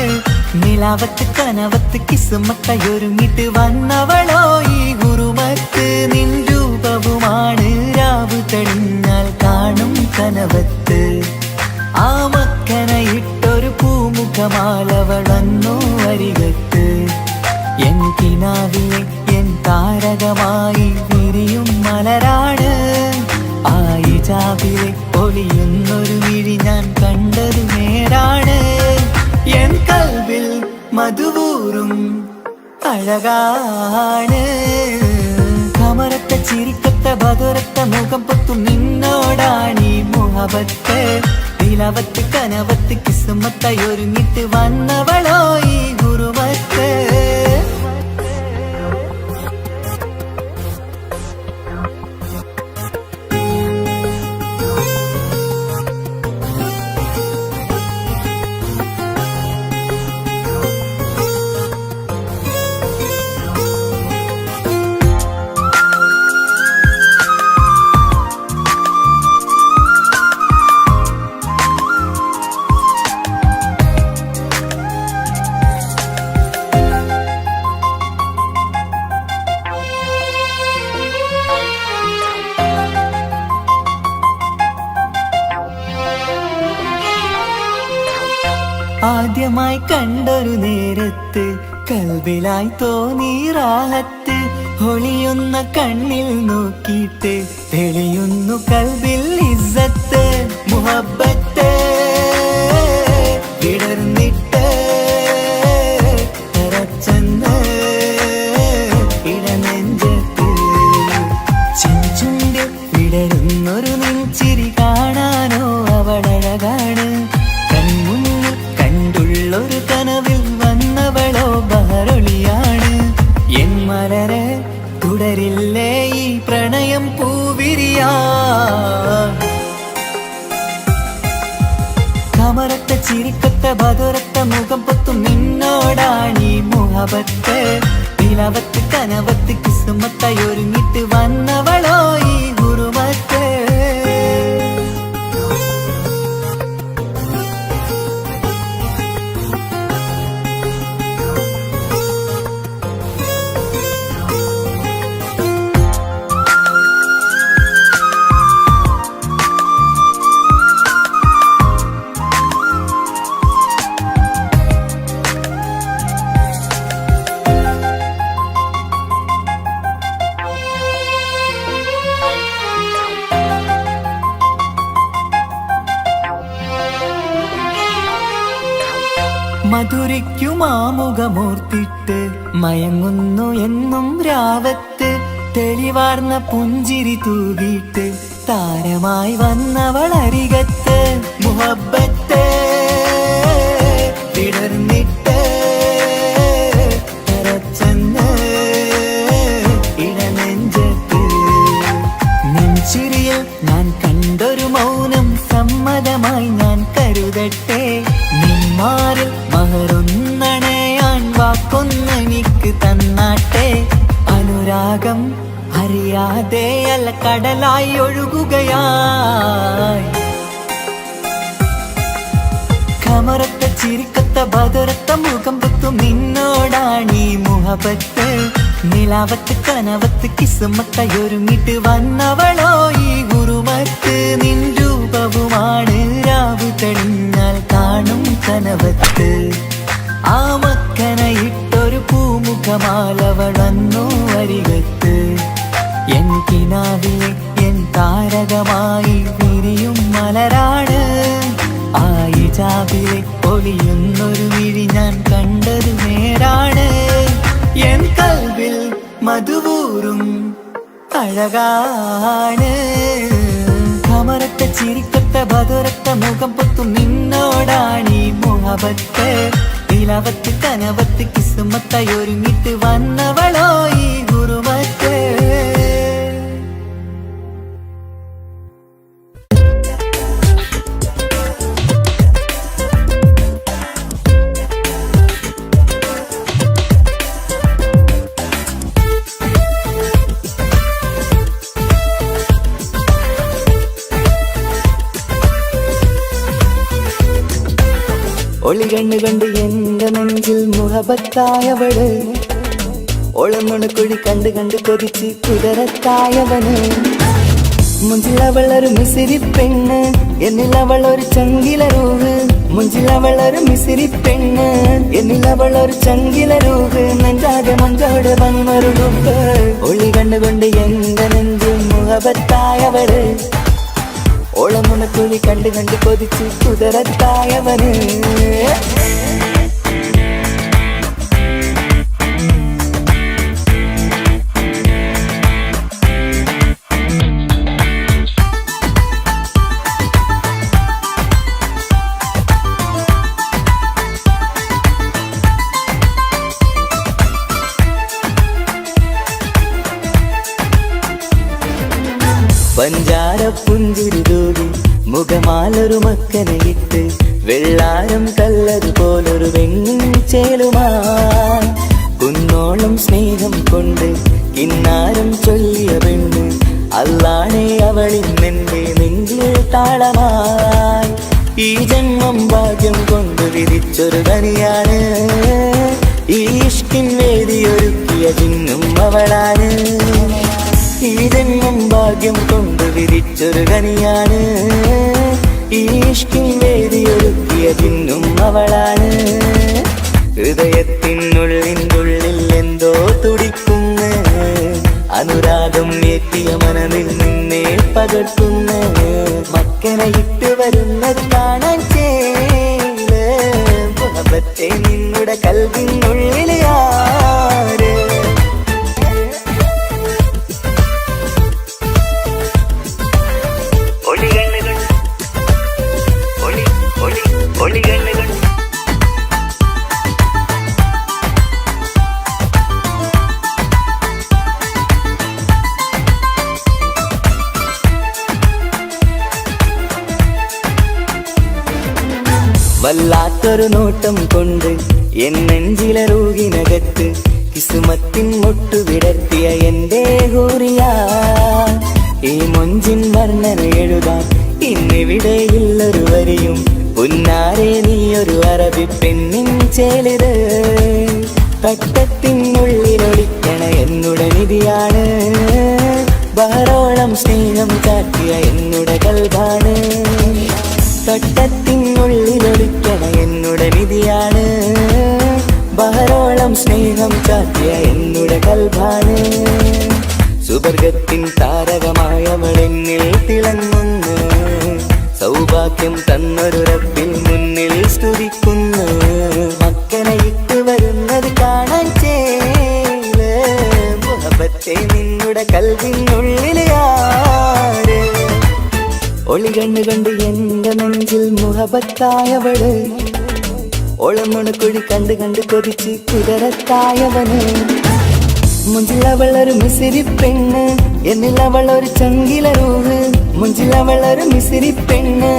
നിലവത്ത് കനവത്ത് കിസ്മത്തായി ഒരുങ്ങിട്ട് വന്നവളോ ഈ ഗുരുമത്ത് നിൻ രൂപവുമാണ് രാവ് തെളിഞ്ഞാൽ കാണും കനവത്ത് ആ മക്കനയിട്ടൊരു പൂമുഖമാലവളന്നു അരികത്ത് എൻ കിനാവിലെ എൻ താരകമായി വിരിയും മലരാണ് ആ ഇജാബിലെ ഒളിയുന്നൊരു വിഴി ഞാൻ കണ്ടത് നേരാണ് എൻ കൽവിൽ മധുവൂറും അഴകാണ് കമറത്ത ചിരിക്കത്ത ബദറത്ത മുഖം പൊത്തും നിന്നോടാണീ മുഹബത്ത് നിലവത്ത് കനവത്ത് കിസ്മത്തായി ഒരുങ്ങിട്ട് വന്നവളോ ഈ ഗുരുമത്ത് ആദ്യമായി കണ്ടൊരു നേരത്ത് കൽബിലായി തോന്നി റാഹത്ത് ഒളിയുന്ന കണ്ണിൽ നോക്കിയിട്ട് തെളിയുന്നു കൽബിൽ ഇസ്സത്ത് മുഹബ്ബത്ത് വിടർന്നിട്ട് തറച്ചെന്ന് ഇടനെഞ്ചത്ത് ചെഞ്ചുണ്ട് വിടരുന്നൊരു നെഞ്ചിരി കാണാനോ അവളഴകാണ് ഒരു കനവിൽ വന്നവളോ ബഹറൊളിയാണ് എൻ മലരെ തുടരില്ലേ ഈ പ്രണയം പൂവിരിയാ കമറത്ത ചിരിക്കത്ത ബദറത്ത മുഖം പൊത്തും നിന്നോടാണീ മുഹബത്ത് നിലവത്ത് കനവത്ത് കിസ്മത്തായി ഒരുങ്ങിട്ട് വന്നവളോ ഈ ഗുരുമത്ത് മുഖമോർത്തിട്ട് മയങ്ങുന്നു എന്നും രാവത്ത് തെളിവാർന്ന പുഞ്ചിരി തൂകിയിട്ട് താരമായി വന്നവൾ അരികത്ത് മുഹബ്ബത്ത് വിടർന്നിട്ട് തരച്ചെന്ന് ഇടനെഞ്ചത്ത് നെഞ്ചിരിയിൽ ഞാൻ കണ്ടൊരു മൗനം സമ്മതമായി ഞാൻ കരുതട്ടെ നിന്മാരിൽ മഹറൊന്നണയാൻ വാക്കൊന്നെനിക്ക് തന്നാട്ടെ അനുരാഗം അറിയാതെ അല്ല കടലായി ഒഴുകുകയായി കമറത്ത ചിരിക്കത്ത ബദറത്ത മുഖം പൊത്തും നിന്നോടാണീ മുഹബത്ത് നിലാവത്ത് കനവത്ത് കിസ്മത്തായൊരുങ്ങിട്ട് വന്നവളോ ഈ ഗുരുമത്ത് നിൻ രൂപവുമാണ് രാവ് കഴിഞ്ഞാൽ കാണും കനവത്ത് ആ മക്കനയിട്ടൊരു പൂമുഖമാലവൾ വന്നു അരികത്ത് എൻ കിനാവിലെ എൻ താരകമായി വിരിയും മലരാണ് ആ ഇജാബിലെ ഒളിയുന്നൊരു വിഴി ഞാൻ കണ്ടത് നേരാണ് എൻ കൽവിൽ മധുവൂറും അഴകാണ് കമറത്ത ചിരിക്കത്ത ബദറത്ത മുഖം പൊത്തും നിന്നോടാണീ മുഹബത്ത് നിലവത്ത് കനവത്ത് കിസ്മത്തായൊരുങ്ങിട്ട് വന്നവളോ ഈ ഗുരുമത്ത് ഒളി കണ്ണു കണ്ട് എന്റെ നെഞ്ചിൽ മുഹബത്തായവള് ഒളമുണക്കുഴി കണ്ട് കണ്ട് കൊതിച്ച് കുതിരത്തായവന് മുഞ്ചിലവളൊരു മിസിരി പെണ്ണ് എന്നിലവളൊരു ചങ്കിലരൂഹ് മുഞ്ചിലവളൊരു മിസിരി പെണ്ണ് എന്നിലവളൊരു ചങ്കിലരൂഹ് നെഞ്ചാകെ മഞ്ചോട് പനിമരുടുപ്പ് ഒളി കണ്ടുകൊണ്ട് എന്റെ നെഞ്ചിൽ മുഹബത്തായവള് ഓളമുണക്കുഴി കണ്ട് കണ്ട് കൊതിച്ച് കുതിരത്തായവന് പഞ്ചാര പുഞ്ചിരി തൂകി മുഖമാലൊരു മക്കനയിട്ട് വെള്ളാരം കല്ലതുപോലൊരു വെങ്ങിച്ചേലുമായി കുന്നോളം സ്നേഹം കൊണ്ട് കിന്നാരം ചൊല്ലിയ പെണ്ണ് അല്ലാണേ അവളിന്നെന്റെ നെഞ്ചിൽ താളമായി ഈ ജന്മം ഭാഗ്യം കൊണ്ട് വിധിച്ചൊരു കനിയാണ് ഈ ഇഷ്കിൻ വേദിയൊരുക്കിയ ജിന്നും അവളാണ് ഈ ജന്മം ഭാഗ്യം കൊണ്ട് വിരിച്ചൊരു കനിയാണ് ഈ ഇഷ്കിൻ വേദിയൊരുക്കിയ ജിന്നും അവളാണ് ഹൃദയത്തിനുള്ളിനുള്ളിൽ എന്തോ തുടിക്കുന്ന അനുരാഗം ഏറ്റിയ മനതിൽ നിന്നെ പകർത്തുന്ന മക്കനയിട്ട് വരുന്നത് കാണാൻ ചേല് മുഹബത്തെ നിന്നുടെ കൽവിനുള്ളിൽ ആര് വല്ലാത്തൊരു നോട്ടം കൊണ്ട് എൻ നെഞ്ചിലെ റൂഹിനകത്ത് കിസുമത്തിൻ മുട്ടു വിടർത്തിയ എന്റെ ഹൂറിയ ഈ മൊഞ്ചിൻ വർണ്ണന എഴുതാൻ ഇന്നിവിടെയുള്ളൊരു വരിയും പുന്നാരെ നീയൊരു അറബി പെണ്ണിൻ ചേലിത് തട്ടത്തിനുള്ളിലൊളിക്കണ എന്നുടെ നിധിയാണ് ബഹറോളം സ്നേഹം കാട്ടിയ എന്നുടെ കൽബാണ് തട്ടത്തിനുള്ളിലൊളിക്കണ എന്നുടെ നിധിയാണ് ബഹറോളം സ്നേഹം കാട്ടിയ എന്നുടെ കൽബാണ് സുവർഗത്തിൻ താരകമായവളെന്നിൽ തിളങ്ങുന്നു സൗഭാഗ്യം തന്നൊരു റബ്ബിൽ മുന്നിൽ സ്തുതിക്കുന്നു മക്കനയിട്ട് വരുന്ന പക്ഷേ നിന്നുടെ കൽവിനുള്ളിലെ ആര് ഒളി കണ്ണു കണ്ട് എന്റെ നെഞ്ചിൽ മുഹബത്തായവള് ഓളമുണക്കുഴി കണ്ട് കണ്ട് കൊതിച്ച് കുതിരത്തായവന് മുഞ്ചിലവളൊരു മിസിരി പെണ്ണ് എന്നിലവളൊരു ചങ്കില രൂഹ് മുഞ്ചിലവളൊരു മിസിരി പെണ്ണ്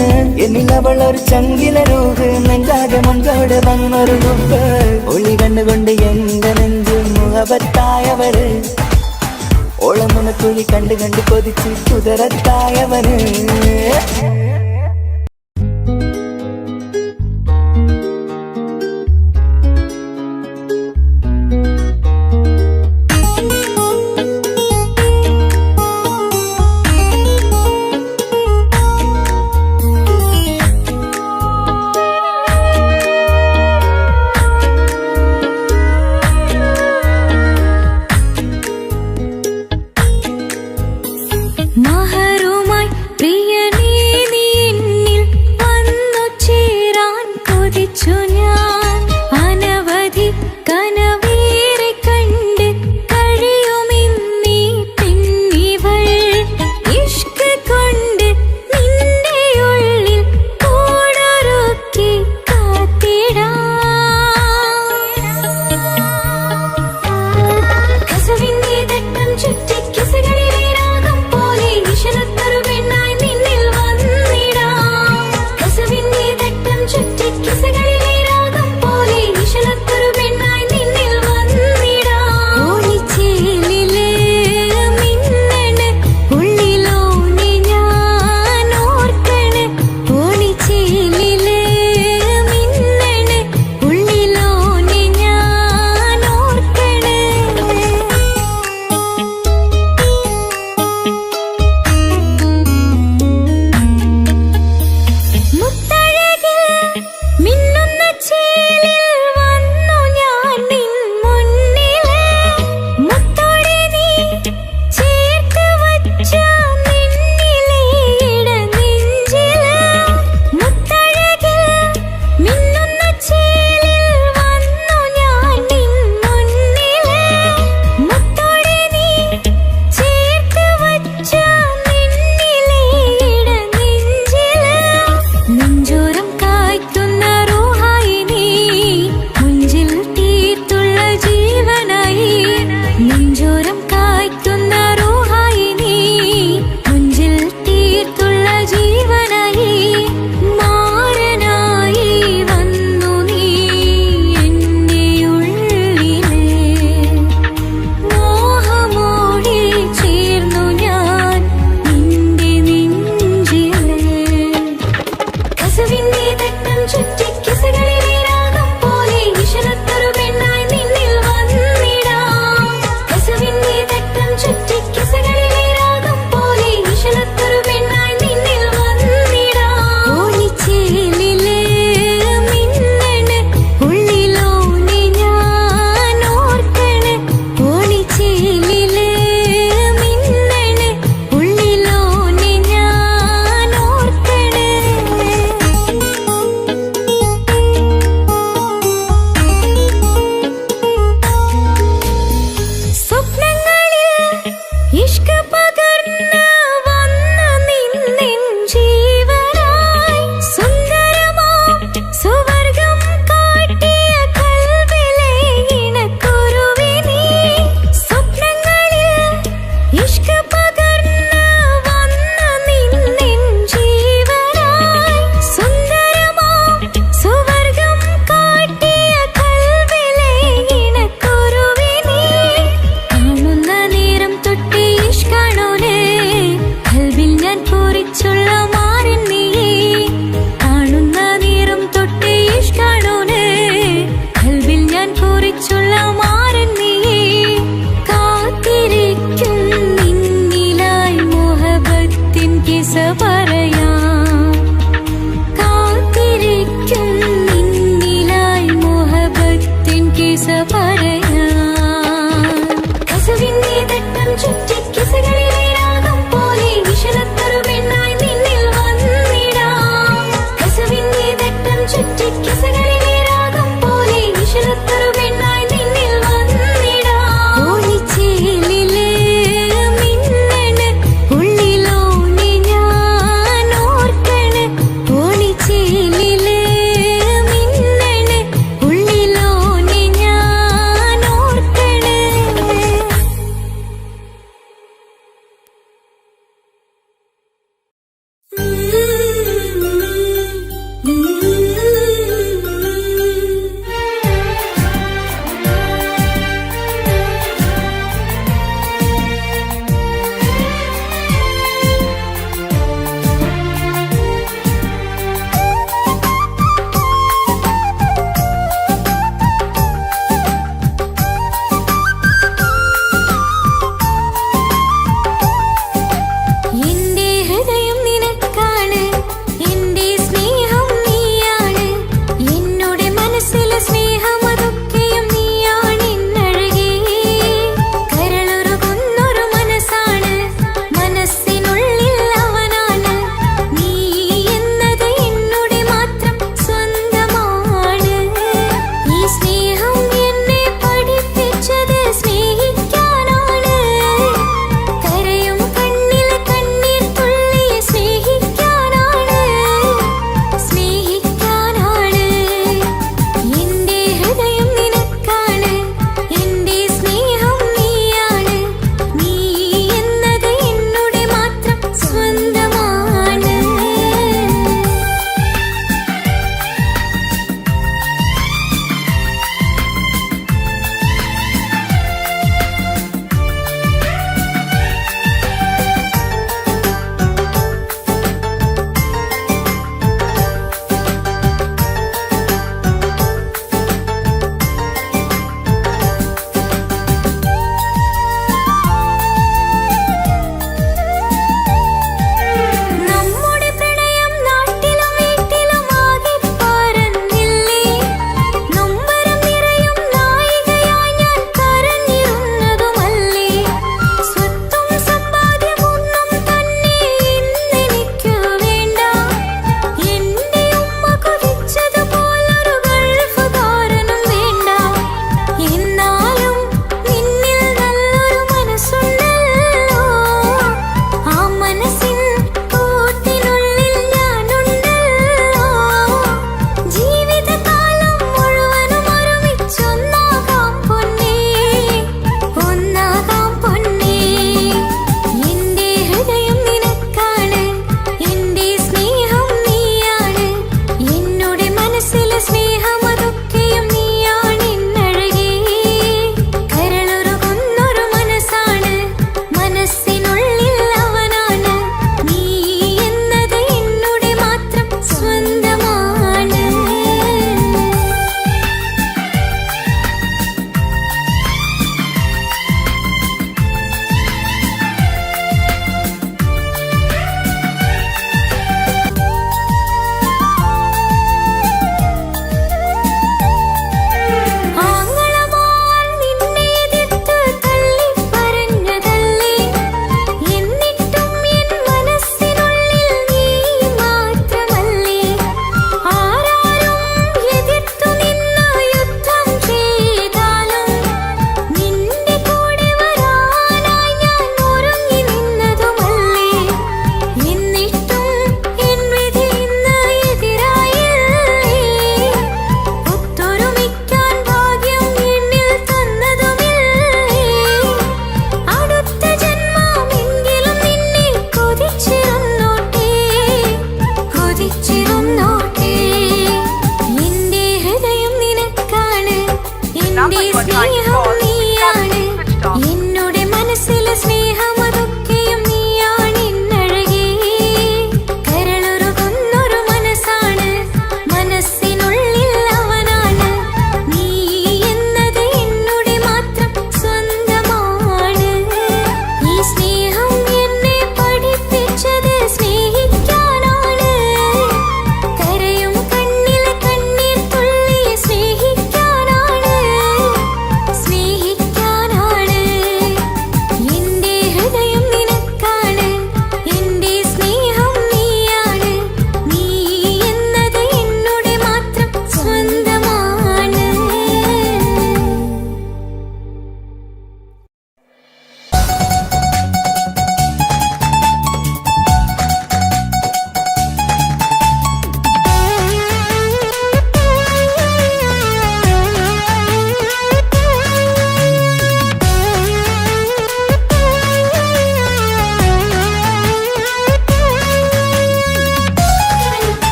എന്നിലവളൊരു ചങ്കില രൂഹ് നെഞ്ചാകെ മഞ്ചോട് വന്നൊരു റുബ് ഒളി കണ്ണുകൊണ്ട് എന്റെ നെഞ്ചിൽ മുഹബത്തായവള് ഓളമുണക്കുഴി കണ്ട് കണ്ട് കൊതിച്ച് കുതിരത്തായവന് മഹറുമായി പ്രിയനേ നീ എന്നിൽ വന്നു ചേരാൻ കൊതിച്ചു ഞാൻ അനവധി കനവേറെ കണ്ട് കഴിയുമെന്നീ പെണ്ണിവൾ ഇഷ്ക് കൊണ്ട് നിന്റെ ഉള്ളിൽ കൂടൊരുക്കി കാത്തിടാം കസവിന്റെ തട്ടം ചുറ്റി കിസകളിലെ രാഗം പോലെ വിഷലത്തൊരു പെണ്ണായി നിന്നിൽ വന്നിടാം കസവിന്റെ തട്ടം ചുറ്റി കിസകളിലെ രാഗം പോലെ വിഷലത്തൊരു പെണ്ണായി നിന്നിൽ വന്നിടാം ഓണിച്ചേലില് മിന്നണ് ഉള്ളിലോനെ ഞാൻ ഓർക്കണ് ഓണിച്ചേലില് മിന്നണ് ഉള്ളിലോനെ ഞാൻ ഓർക്കണ് മുത്തഴകിൽ മിന്നുന്ന ചേലിൽ വന്നു ഞാൻ നിൻ മുന്നില് മുത്തോടെ നീ ചേർത്ത് വച്ച നിന്നിലെ ഇടനെഞ്ചില് മുത്തഴകിൽ മിന്നുന്ന ചേലിൽ വന്നു ഞാൻ നിൻ മുന്നില് മുത്തോടെ നീ ചേർത്ത് വച്ച നിന്നിലെ ഇടനെഞ്ചില് നെഞ്ചോരം കായ്ക്കുന്ന റൂഹായി നീ മുഞ്ചിൽ തീർത്തുള്ള ജീവനായി നെഞ്ചോരം കായ്ക്കുന്ന റൂഹായി നീ മുഞ്ചിൽ തീർത്തുള്ള ജീവനായി മാരനായി വന്നു നീ എന്നെ ഉള്ളിലെ മോഹമോടെ ചേർന്നു ഞാൻ നിന്റെ നെഞ്ചിലെ കസവിന്റെ തട്ടം ചുറ്റി കിസകളിലെ രാഗം പോലെ വിഷലത്തൊരു പെണ്ണായി നിന്നിൽ വന്നിടാം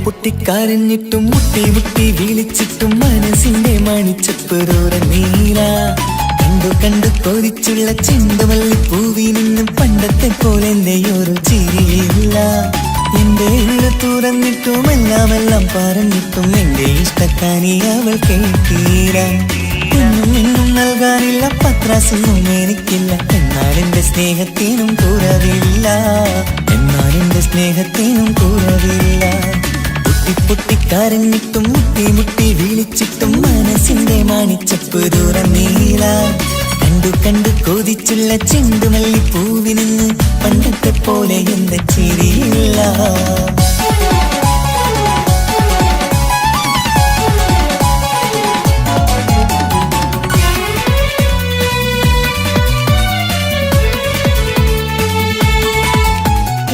പൊട്ടിക്കരഞ്ഞിട്ടും മുട്ടി മുട്ടി വിളിച്ചിട്ടും മനസ്സിന്റെ മണിച്ചപ്പുറോര നീല കണ്ടു കണ്ടു കൊതിച്ചുള്ള ചെണ്ടുമല്ലി പൂവി നിന്നും പണ്ടത്തെ പോലെ ഒരു ചിരിയില്ല എന്റെ ഉള്ളു തുറന്നിട്ടും എല്ലാം പറഞ്ഞിട്ടും എന്റെ ഇഷ്ടക്കാനി അവൾ കേട്ടീര ഒന്നും നൽകാനില്ല പത്രാസൊന്നും എനിക്കില്ല എന്നാൽ എന്റെ സ്നേഹത്തിനും കുറവില്ല പൊട്ടിക്കരഞ്ഞിട്ടും മുട്ടി മുട്ടി വിളിച്ചിട്ടും മനസ്സിന്റെ മാണിച്ചപ്പ് ദൂരം നീല കണ്ടു കണ്ടു കൊതിച്ചുള്ള ചെണ്ടുമല്ലി പൂവി നിന്ന് പണ്ടത്തെ പോലെ എന്റെ ചിരിയില്ല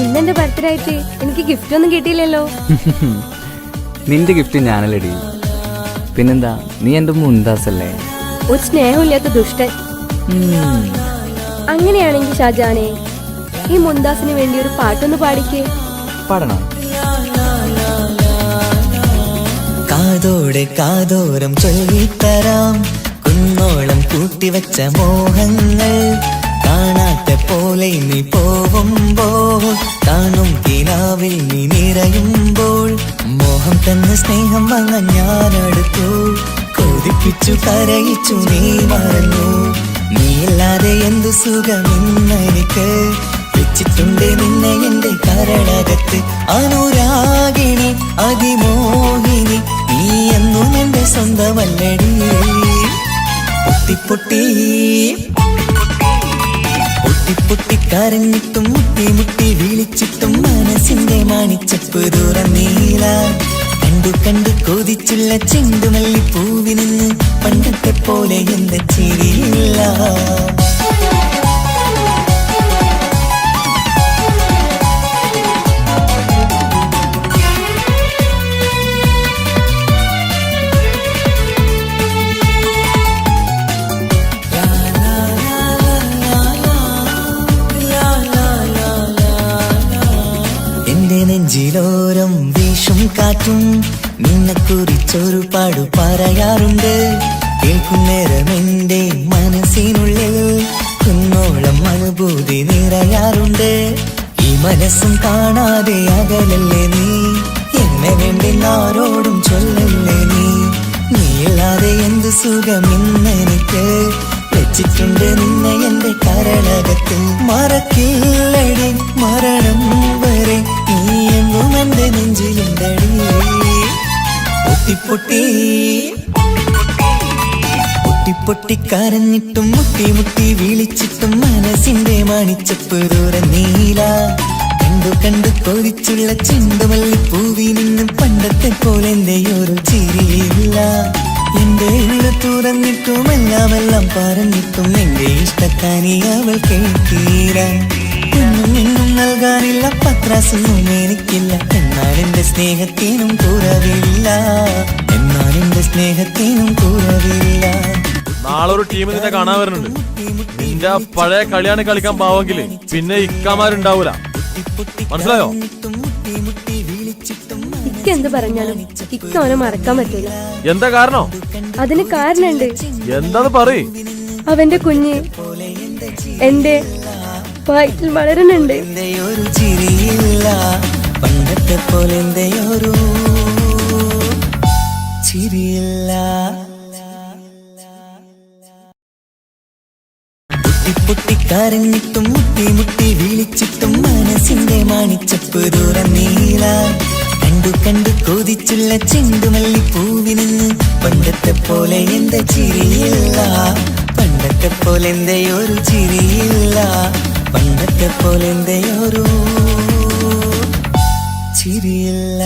ഇന്നെന്റെ ബർത്ത്ഡേ ആയിട്ട് എനിക്ക് ഗിഫ്റ്റ് ഒന്നും കിട്ടിയില്ലല്ലോ. നിന്റെ ഗിഫ്റ്റ് ഞാനല്ലടി, പിന്നെന്താ, നീ എന്റെ മുന്താസല്ലേ. ഒരു സ്നേഹമില്ലാത്ത ദുഷ്ടൻ. അങ്ങനെയാണെങ്കിൽ ഷാജാനെ, ഈ മുന്താസിന് വേണ്ടി ഒരു പാട്ടൊന്ന് പാടിക്കേ. പാടണം. കാതോടെ കാതോരം ചൊല്ലിത്തരാം കുന്നോളം കൂട്ടിവെച്ച മോഹങ്ങൾ കാണാത്ത പോലെ നീ പോവുമ്പോൾ കാണും കിനാവിൽ നീ നിറയുമ്പോൾ മോഹം തന്ന സ്നേഹം വന്ന ഞാനെടുത്തു കൊതിപ്പിച്ചു കരയിച്ചു നീ മറന്നു നീയില്ലാതെ എന്തു സുഖമെന്നെനിക്ക് വെച്ചിട്ടുണ്ട് നിന്നെ എന്റെ കരളകത്ത് അനുരാഗിണി അതിമോഹിനി നീ എന്നും എന്റെ സ്വന്തമല്ലടി പൊട്ടി പൊട്ടിക്കരഞ്ഞിട്ടും മുട്ടി മുട്ടി വിളിച്ചിട്ടും മനസ്സിന്റെ മാണിച്ചപ്പ് ദൂരം നീല കണ്ടു കണ്ടു കൊതിച്ചുള്ള ചെണ്ടുമല്ലി പൂവി നിന്ന് പണ്ടത്തെ പോലെ എന്റെ ചിരിയില്ല നെഞ്ചിലോരം വീശും കാറ്റും നിന്നെ കുറിച്ചൊരു പാടു പറയാറുണ്ട് കേൾക്കുന്നേരം എന്റെ മനസ്സിനുള്ളിൽ കുന്നോളം അനുഭൂതി നിറയാറുണ്ട് ഈ മനസ്സും കാണാതെ അകലല്ലേ നീ എന്നെ വേണ്ടി ആരോടും ചൊല്ലല്ലേ നീയില്ലാതെ എന്ത് സുഖമെന്നെനിക്ക് വെച്ചിട്ടുണ്ട് നിന്നെ എന്റെ കരളകത്ത് മറക്കില്ലടി മരണം വരെ നീ എങ്ങും എന്റെ നെഞ്ചിലുണ്ടടി പൊട്ടിക്കരഞ്ഞിട്ടും മുട്ടി മുട്ടി വിളിച്ചിട്ടും മനസ്സിന്റെ മാണിച്ചപ്പ് ദൂരം നീല കണ്ടു കണ്ടു കൊതിച്ചുള്ള ചെണ്ടുമല്ലി പൂവി നിന്നും പണ്ടത്തെ പോലെ എന്റെ ഒരു ചിരിയില്ല എന്റെ ഉള്ളു തുറന്നിട്ടും എല്ലാം പറഞ്ഞിട്ടും എന്റെ ഇഷ്ടക്കാനി അവൾ കേട്ടീര ഒന്നും നൽകാനില്ല പത്രാസൊന്നും എനിക്കില്ല എന്നാൽ എന്റെ സ്നേഹത്തിനും കുറവില്ല നാളെ ഒരു ടീം നിന്നെ കാണാൻ വരുന്നുണ്ട്. നിന്റെ പഴയ കളിയാണ് കളിക്കാൻ പാവെങ്കില് പിന്നെ ഇക്കാമാരുണ്ടാവൂല, മനസ്സിലായോ? ഇക്ക എന്ത് പറഞ്ഞാലും ഇക്ക അവനെ മറക്കാൻ പറ്റൂല. എന്താ കാരണം? അതിന് കാരണുണ്ട്. എന്താന്ന് പറയ്. അവന്റെ കുഞ്ഞ് എന്റെ വയറ്റിൽ വളരുന്നുണ്ട്. പണ്ടത്തെ പോലെ ഒരു ചിരിയില്ല പൊട്ടിക്കരഞ്ഞിട്ടും മുട്ടി മുട്ടി വിളിച്ചിട്ടും മനസ്സിന്റെ മാണിച്ചപ്പ് ദൂരം നീല കണ്ടു കണ്ടു കൊതിച്ചുള്ള ചെണ്ടുമല്ലി പൂവി നിന്ന് പണ്ടത്തെ പോലെ എന്റെ ചിരിയില്ല പണ്ടത്തെ പോലെ എന്റെ ഒരു ചിരിയില്ല പണ്ടത്തെ പോലെ എന്റെ ഒരു ചിരിയില്ല.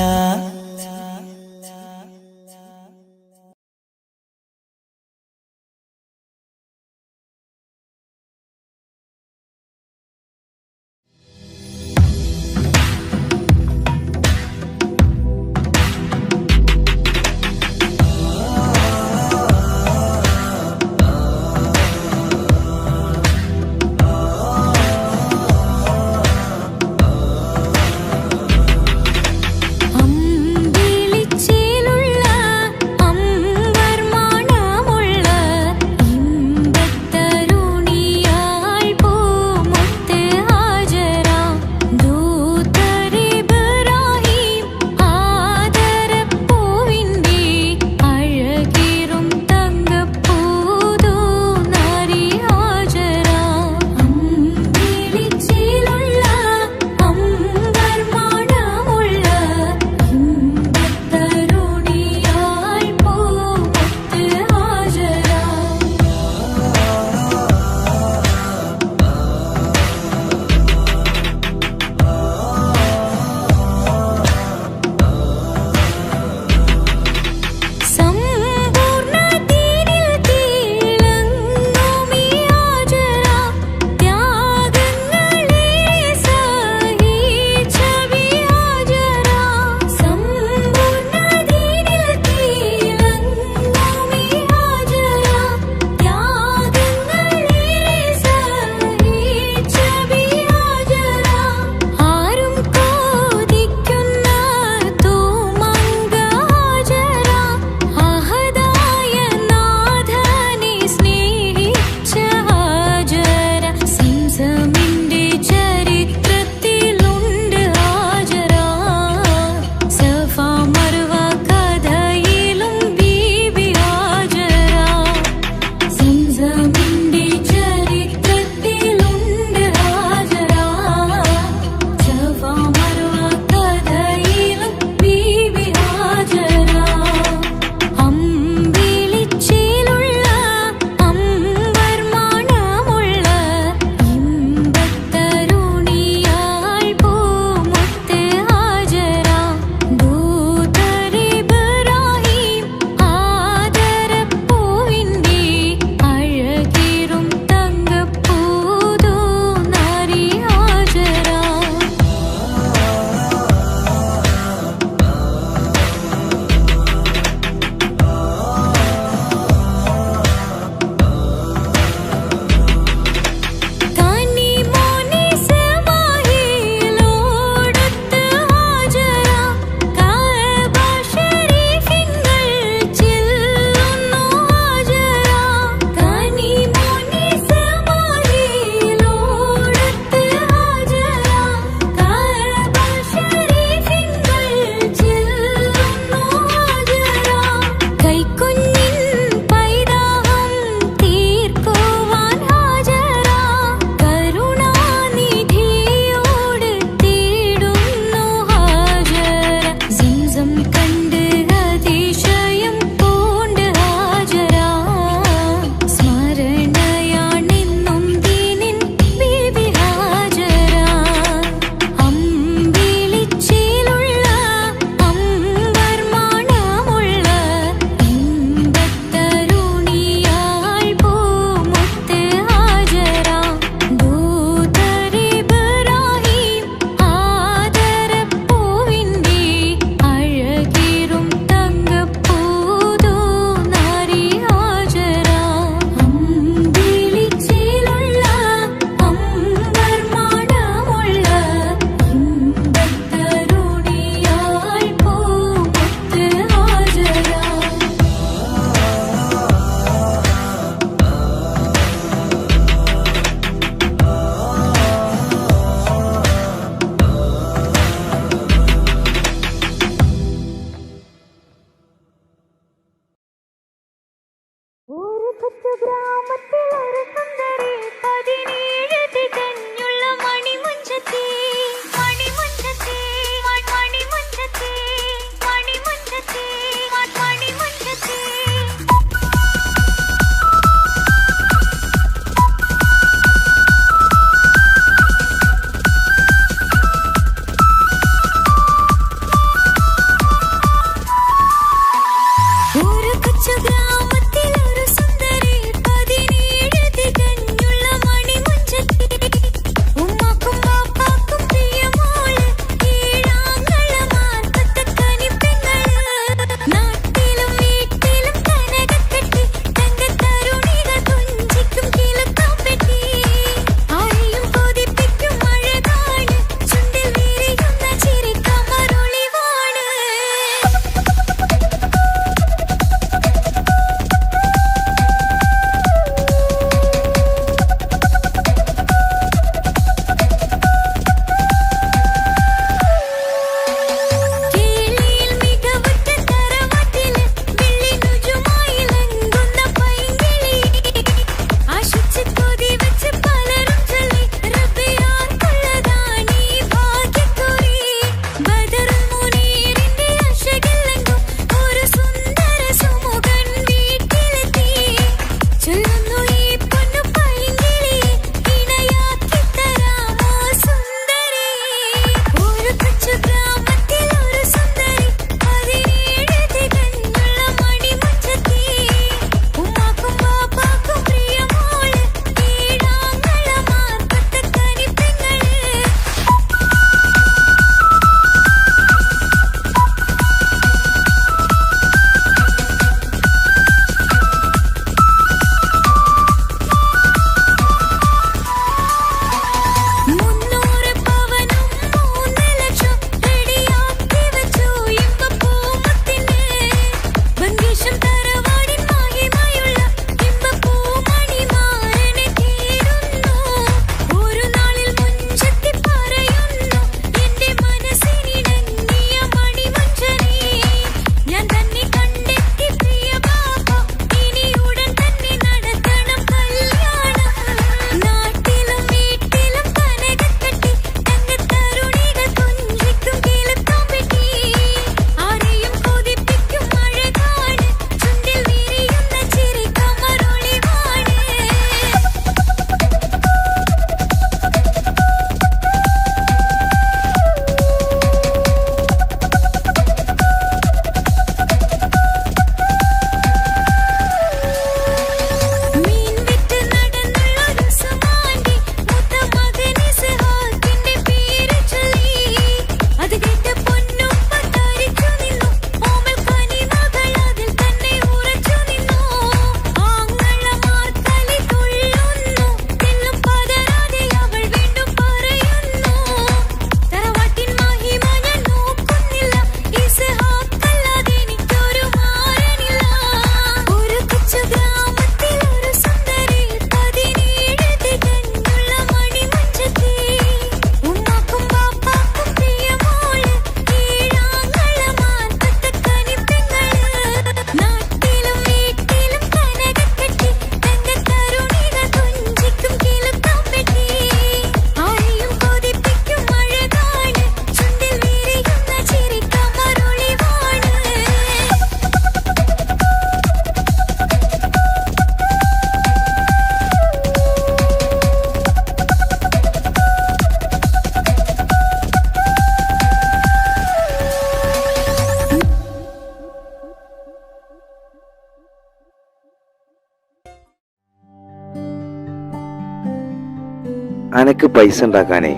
അനക്ക് പൈസ ഉണ്ടാക്കാനേ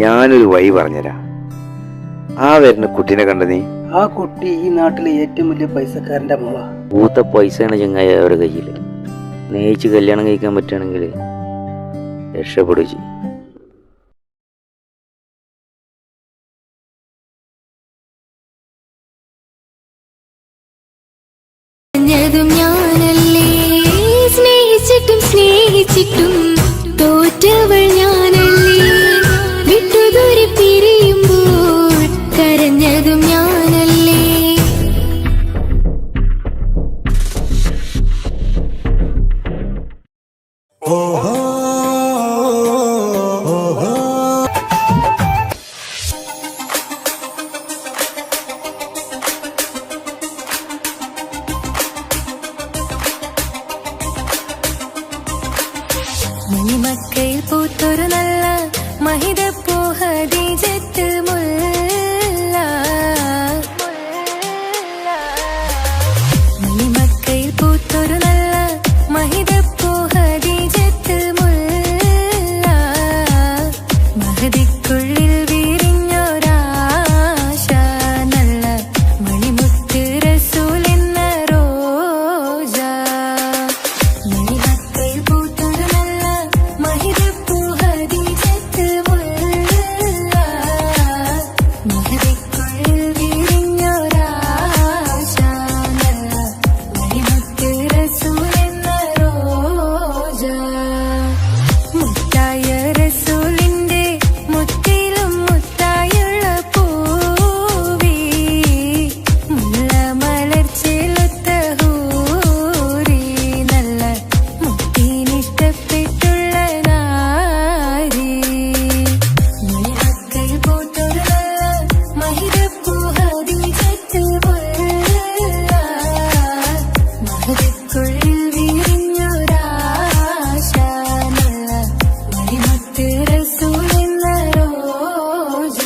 ഞാനൊരു വഴി പറഞ്ഞുതരാം. ആ വരുന്ന കുട്ടീനെ കണ്ട നീ? ആ കുട്ടി ഈ നാട്ടിലെ ഏറ്റവും വലിയ പൈസക്കാരന്റെ മോളാ. പൂത്ത പൈസയാണ് ചങ്ങായി അവരുടെ കയ്യിൽ. സ്നേഹിച്ച് കല്യാണം കഴിക്കാൻ പറ്റുകയാണെങ്കിൽ രക്ഷപ്പെടുക ചെയ്യും. ഞാനല്ലേ സ്നേഹിച്ചിട്ടും സ്നേഹിച്ചിട്ടും തോറ്റവൾ ഞാനല്ലേ, വിട്ടുദൂരെ പിരിയുമ്പോൾ കരഞ്ഞതും ഞാനല്ലേ. മണിമക്കയിൽ പൂത്തൊരു നല്ല മഹിതപ്പൂ ഹദീജത്ത് മുല്ല. മണിമക്കയിൽ പൂത്തൊരു നല്ല മഹിതപ്പൂ ഹദീജത്ത് മുല്ല. മഹദിക്കുള്ളിൽ വിരിഞ്ഞൊരാശ നല്ല മണിമുത്ത് റസൂൽ എന്ന റോജ. മണിമക്കയിൽ പൂത്തൊരു നല്ല മഹിതപ്പൂ ഹദീജത്ത് മുല്ല. മഹദിക്കുള്ളിൽ വിരിഞ്ഞൊരാശ നല്ല മണിമുത്ത് റസൂൽ എന്ന റോജ. മുത്തായ റസൂലിന്റെ മുത്തിലും മുത്തായുള്ള പൂവി, മുല്ല മലർച്ചെലുത്ത ഹൂറി നല്ല മുത്തിനിഷ്ടപ്പെട്ടുള്ള നാരി. മണിമക്കയിൽ പൂത്തൊരു നല്ല മഹിതപ്പൂ ഹദീജത്ത് മുല്ല. മഹദിക്കുള്ളിൽ വിരിഞ്ഞൊരാശ നല്ല മണിമുത്ത് റസൂൽ എന്ന റോജ.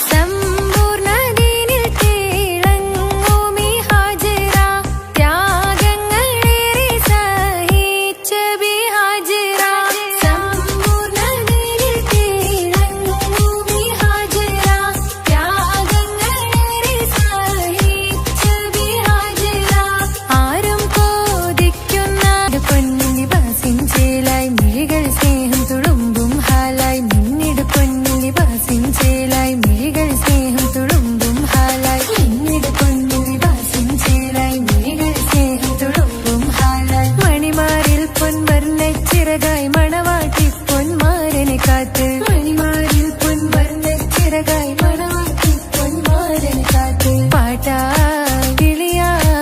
സമ്പൂർണ്ണ ദീനിൽ തിളങ്ങുമീ ഹാജറ, ത്യാഗങ്ങളേറെ സഹിച്ച ബിഹാജറ. സമ്പൂർണ്ണ ദീനിൽ തിളങ്ങുമീ ഹാജറ, ത്യാഗങ്ങളേറെ സഹിച്ച ബിഹാജറ. ആരും കോതിക്കുന്ന പൊന്നിന് ബാസിഞ്ചേലായി മിഴികൾ സ്നേഹം തുളുമ്പും ഹാലായി. മിന്നിട് പൊന്നിന് ബാസിഞ്ചേലായി മിഴികൾ സ്നേഹം തുളുമ്പും ഹാലായി. മിന്നിട് പൊന്നിന് ബാസിഞ്ചേലായി മിഴികൾ സ്നേഹം തുളുമ്പും ഹാലായി. മണിമാരിൽ പൊൻവർണ്ണച്ചിറകായി മണവാട്ടി പൊന്മാരനെ കാത്ത്. മണിമാരിൽ പൊൻവർണ്ണച്ചിറകായി മണവാട്ടി പൊന്മാരനെ കാത്ത്. പാട്ടായി വിളിയായി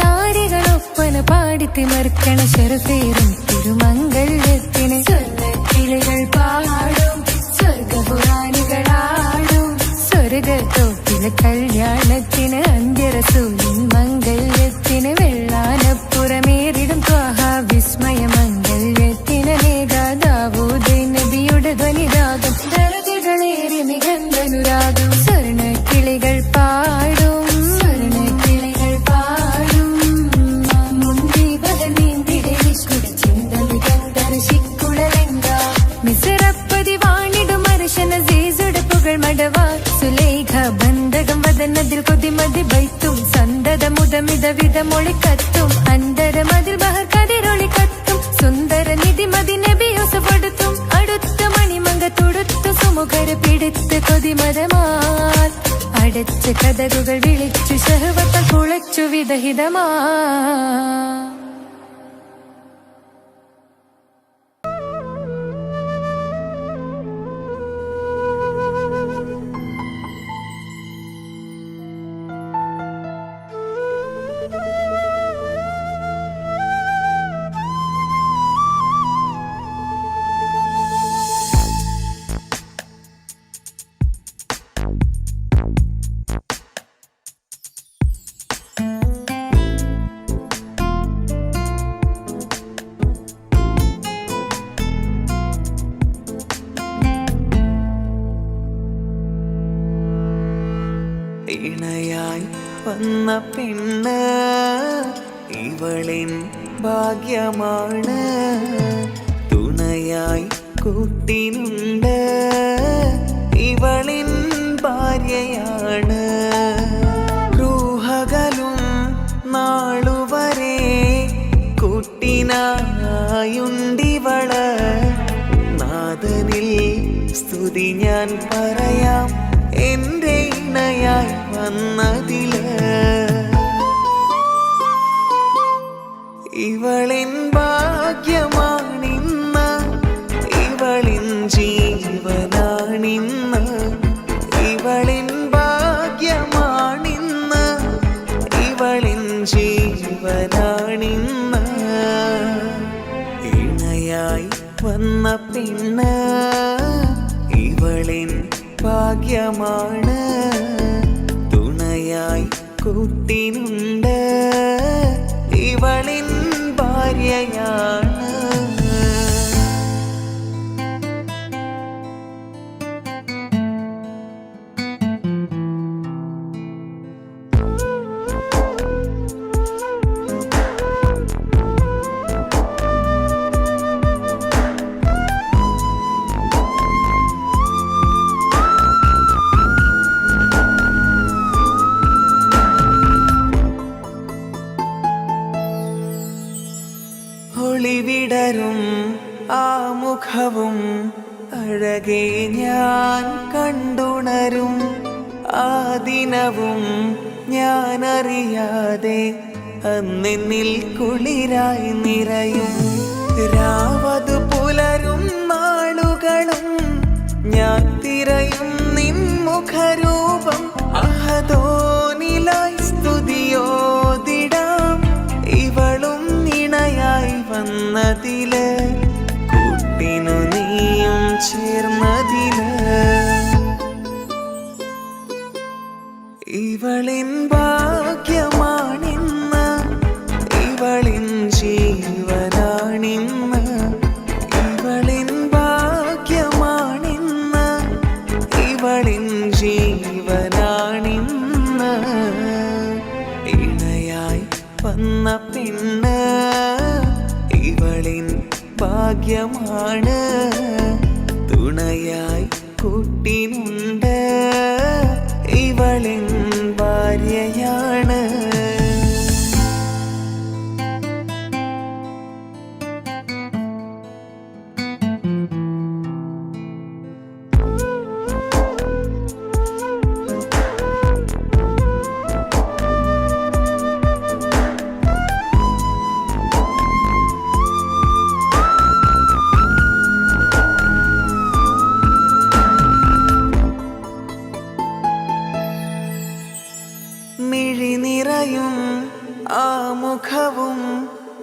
നാരികളൊപ്പന പാടിത്തിമർക്കണ ശരഫേറും തിരുമംഗല്യത്തിന്. സ്വർണ്ണക്കിളികൾ പാടും സ്വർഗപുരാണികളാടും സ്വർഗത്തോപ്പിലെ കല്യാണത്തിന്. അന്ത്യറസൂലിൻ മംഗല്യത്തിന് വെള്ളാനപ്പുറമേറിടും ത്വാഹ വിസ്മയ മംഗല്യത്തിന്. നേകാദാവൂദ് നബിയുടെ ധ്വനിരാഗം ദരജകളേറി നിഗന്ധനുരാഗം. സ്വർണ്ണക്കിളികൾ പാടും സ്വർണ്ണക്കിളികൾ പാടും മുന്തി ബഹനീന്തിരെ വിഷ്ണുടെ ചിന്ത നിരന്തര ശിക്കുളലങ്ക. മിസറപ്പതി വാണിടും അർശന സീസുടെ പുകൾ മടവാ. സുലൈഖ ബന്ധകം വദനതിൽ കൊതിമതി ബൈത്തും സന്തത മുതമിത വിധമൊളി കത്തും. അന്തരമതിൽ ബഹർ കതിരൊളി കത്തും. സുന്ദര നിധി മതി നബി യൂസഫെടുത്തും. അടുത്ത മണിമങ്ക തുടുത്തു സുമുഖര പിടിത്ത് കൊതിമതമാൽ. അടച്ച കഥകുകൾ വിളിച്ചു ശഹവത്ത കുളച്ചു വിദഹിതമാ. ഇണയായി വന്ന പെണ്ണ് ഇവളിൻ ഭാഗ്യമാണ്. തുണയായി കൂട്ടിനുണ്ട് ഇവളിൻ ഭാര്യയാണ് റൂഹകലും നാളുവരെ കൂട്ടിനായുണ്ടിവള് നാദനിൽ സ്തുതി ഞാൻ പറയാം എൻ്റെ ഇണയായി വന്നതില് ഇവളിൻ ഭാഗ്യമാണിന്ന് ഇവളിൻ ജീവനാണിന്ന് ഇവളിൻ ഭാഗ്യമാണിന്ന് ഇവളിൻ ജീവനാണിന്ന് ഇണയായി വന്ന പെണ്ണ് ഇവളിൻ ഭാഗ്യമാണ് തുണയായി കൂട്ടിനുണ്ട് ഇവളിൻ ഭാര്യയാണ് ഒളിവിടരും ആ മുഖവും അഴകെ ഞാൻ കണ്ടുണരും ആ ദിനവും ഞാനറിയാതെ അന്നെന്നിൽ കുളിരായി നിറയും രാവതു പുലരും നാളുകളും ഞാൻ തിരയും നിൻ മുഖരൂപം അഹദോനിലായി സ്തുതിയോതിടാം ഇവളും ഇണയായി വന്നതില് കൂട്ടിനു നീയും ചേർന്നതില് ഇവളിൻ ഭാഗ്യമാണിന്ന് ഇവളിൻ ജീവനാണിന്ന് ഇവളിൻ ഭാഗ്യമാണിന്ന് ഇവളിൻ ജീവനാണിന്ന് ഇണയായി വന്ന പെണ്ണ് ഇവളിൻ ഭാഗ്യമാണ് തുണയായി കൂട്ടിനുണ്ട് ഇവളിൻ ഭാര്യയാണ് മിഴിനിറയും ആ മുഖവും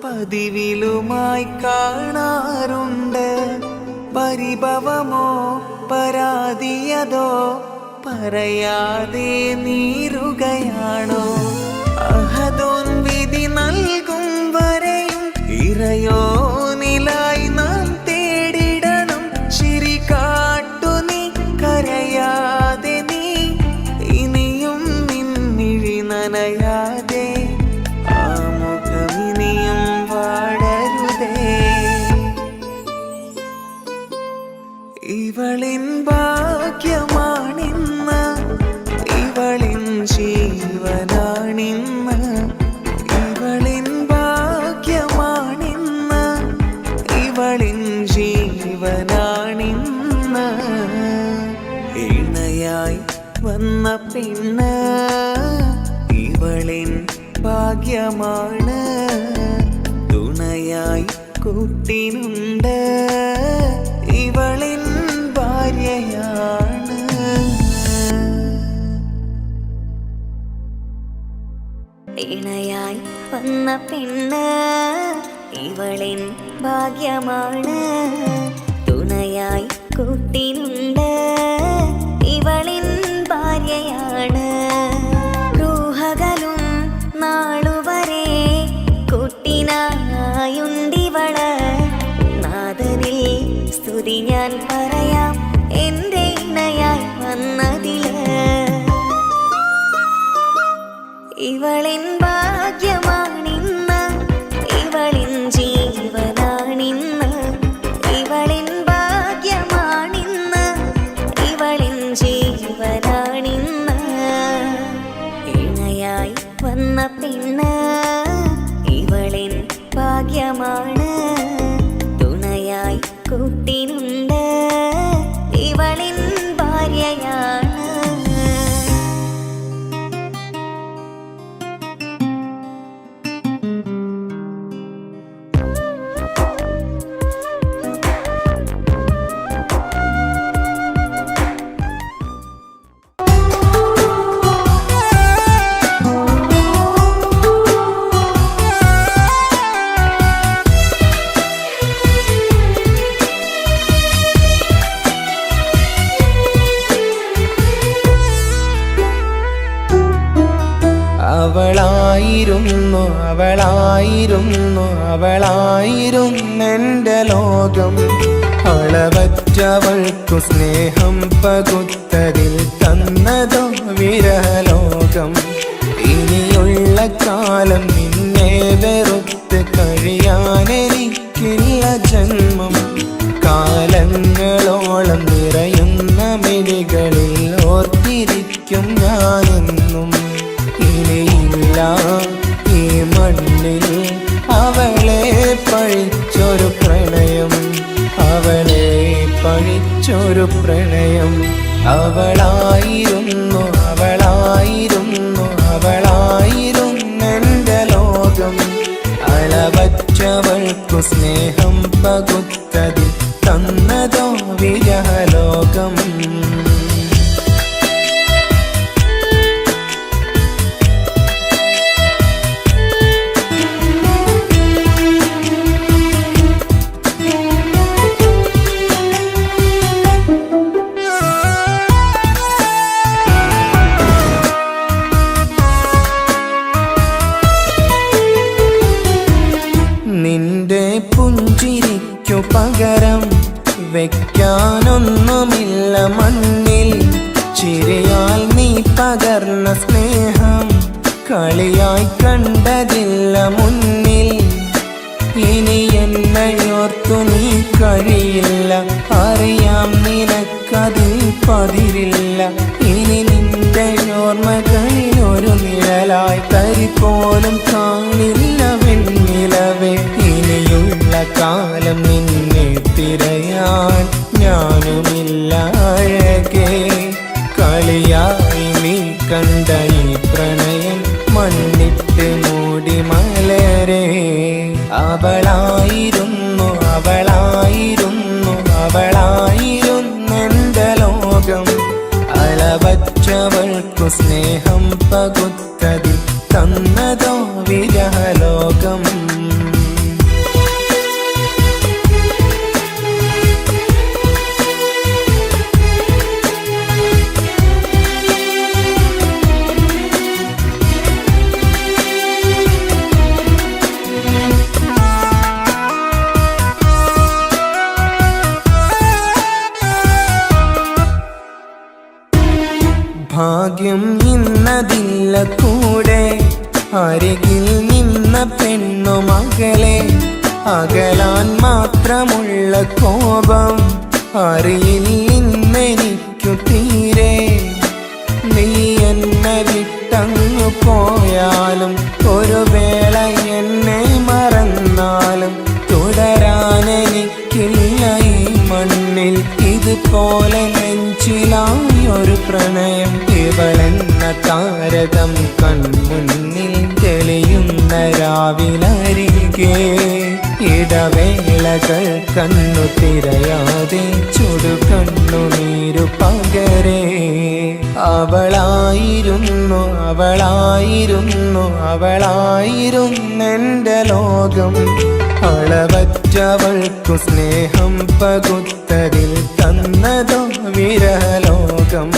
പതിവിലുമായി കാണാറുണ്ട് പരിഭവമോ പരാതിയതോ പറയാതെ നീറുകയാണോ അഹദോൻ വിധി നൽകും വരെയും ഇറയോനിലായി നാം തേടിടണം ചിരി കാട്ടു നീ കരയാതെ നീ ഇനിയും നിന്നിഴി നനയാതെ ആ മുഖമിനിയും വാടരുതേ ഇവളിൻ ഭാഗ്യമാണിന്ന് ഇവളിൻ ജീവനാണിന്ന് ഇവളിൻ ഭാഗ്യമാണിന്ന് ഇവളിൻ ജീവനാണിന്ന് ഇണയായി വന്ന പെണ്ണ് ഇവളിൻ ഭാഗ്യമാണ് തുണയായി കൂട്ടിനുണ്ട് ഇവളിൻ ഭാര്യയാണ് ഇണയായി വന്ന പെണ്ണ് ഇവളിൻ ഭാഗ്യമാണ് തുണയായി കൂട്ടിനുണ്ട് ഇവളിൻ ഭാര്യയാണ് റൂഹകലും നാളുവരെ കൂട്ടിനായുണ്ടിവള് നാദനിൽ സ്തുതി ഞാൻ പറയാം എൻ്റെ ഇണയായി വന്നതില് ഇവളിൻ ഭാഗ്യമാണിന്ന് ഇവളിൻ ജീവനാണിന്ന് ഇവളിൻ ഭാഗ്യ പെണ്ണ് ഇവളിൻ ഭാഗ്യമാണ്. തുണയായി കൂട്ടിനുണ്ട് ഇവളിൻ ഭാര്യയാണ്. അവളായിരുന്നു അവളായിരുന്നു അവളായിരുന്നെൻ്റെ ലോകം. അളവറ്റവൾക്കു സ്നേഹം പകുത്തതിൽ തന്നതോ വിരലോകം. ഇനിയുള്ള കാലം നിന്നെ വെറുത്ത് കഴിയാനെനിക്കില്ല ജന്മം. കാലങ്ങളോളം നിറയുന്ന മിഴികളിൽ ഓർത്തിരിക്കും ഞാനെന്നും. ഇനിയില്ല ഈ മണ്ണിൽ അവളെ പഴിച്ചൊരു പ്രണയം, അവളെ പഴിച്ചൊരു പ്രണയം. അവളായിരുന്നു അവളായിരുന്നു അവളായിരുന്നെൻ്റെ ലോകം. അളവറ്റവൾക്കു സ്നേഹം പകുത്തതിൽ തന്നതോ വിരലോകം. നിന്റെ പുഞ്ചിരിക്കു പകരം വെക്കാനൊന്നുമില്ല മണ്ണിൽ. ചിരിയാൽ നീ പകർന്ന സ്നേഹം കളിയായി കണ്ടതില്ല മുന്നിൽ. ഇനി എന്നയോർത്തു നീ കഴിയില്ല, അറിയാം നിനക്കതിൽ പതിരില്ല. ഇനി നിന്റെ ഓർമ്മകളിൽ ഒരു നിഴലായി തരി പോലും കാണില്ല വെണ്ണിലവേ. ഇനിയുള്ള കാലം നിന്നെ തിരയാൻ ഞാനുമില്ല അഴകേ. കളിയായി നീ കണ്ട ഈ പ്രണയം മണ്ണിട്ട് മൂടി മലരേ. അവളായിരുന്നു അവളായിരുന്നു അവളായിരുന്നെൻ്റെ ലോകം. അളവറ്റവൾക്കു സ്നേഹം പകുത്തതിൽ തന്നതോ വിരലോകം. ഭാഗ്യം ഇന്നതില്ല കൂടെ, അരികിൽ നിന്ന പെണ്ണു മകളെ. അകലാൻ മാത്രമുള്ള കോപം അറിയില്ലെനിക്കു തീരെ. നീ എന്നെ വിട്ടങ്ങു പോയാലും ഒരു വേള എന്നെ മറന്നാലും തുടരാനെനിക്കില്ല ഈ മണ്ണിൽ. ഇതുപോലെ നെഞ്ചിലായൊരു പ്രണയം. ഇവളെന്ന താരകം കൺമുന്നിൽ തെളിയുന്ന രാവിലരികെ. ഇടവേളകൾ കണ്ണു തിരയാതെ ചുടുകണ്ണുനീരു പകരേ. അവളായിരുന്നു അവളായിരുന്നു അവളായിരുന്നെൻ്റെ ലോകം. അളവറ്റവൾക്കു സ്നേഹം പകുത്തതിൽ തന്നതോ വിരലോകം.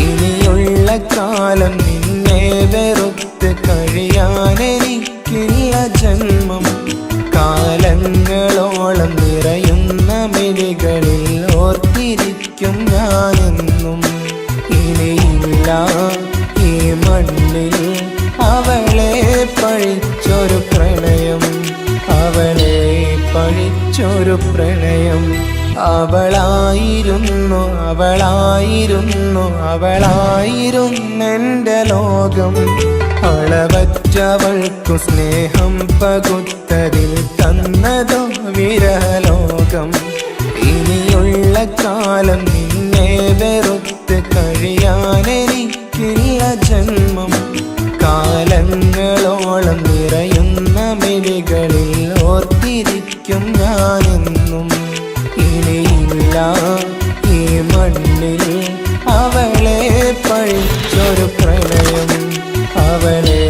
ഇനിയുള്ള കാലം നിന്നെ വെറുത്ത് കഴിയാനെനിക്കില്ല ജന്മം. കാലങ്ങളോളം നിറയുന്ന മിഴികളിൽ ഓർത്തിരിക്കും ഞാനെന്നും. ഇനിയില്ല ഈ മണ്ണിൽ അവളെ പഴിച്ചൊരു പ്രണയം, അവളെ പഴിച്ചൊരു പ്രണയം. അവളായിരുന്നു അവളായിരുന്നു അവളായിരുന്നെൻ്റെ ലോകം. അളവറ്റവൾക്കു സ്നേഹം പകുത്തതിൽ തന്നതോ വിരലോകം. ഇനിയുള്ള കാലം നിന്നെ വെറുത്ത് കഴിയാനെനിക്കില്ല ജന്മം. കാലങ്ങളോളം നിറയുന്ന മിഴികളിൽ ഓർത്തിരിക്കും ഞാനെന്നും. ഇനിയില്ല ഈ മണ്ണിൽ അവളെ പഴിച്ചൊരു പ്രണയം, അവളെ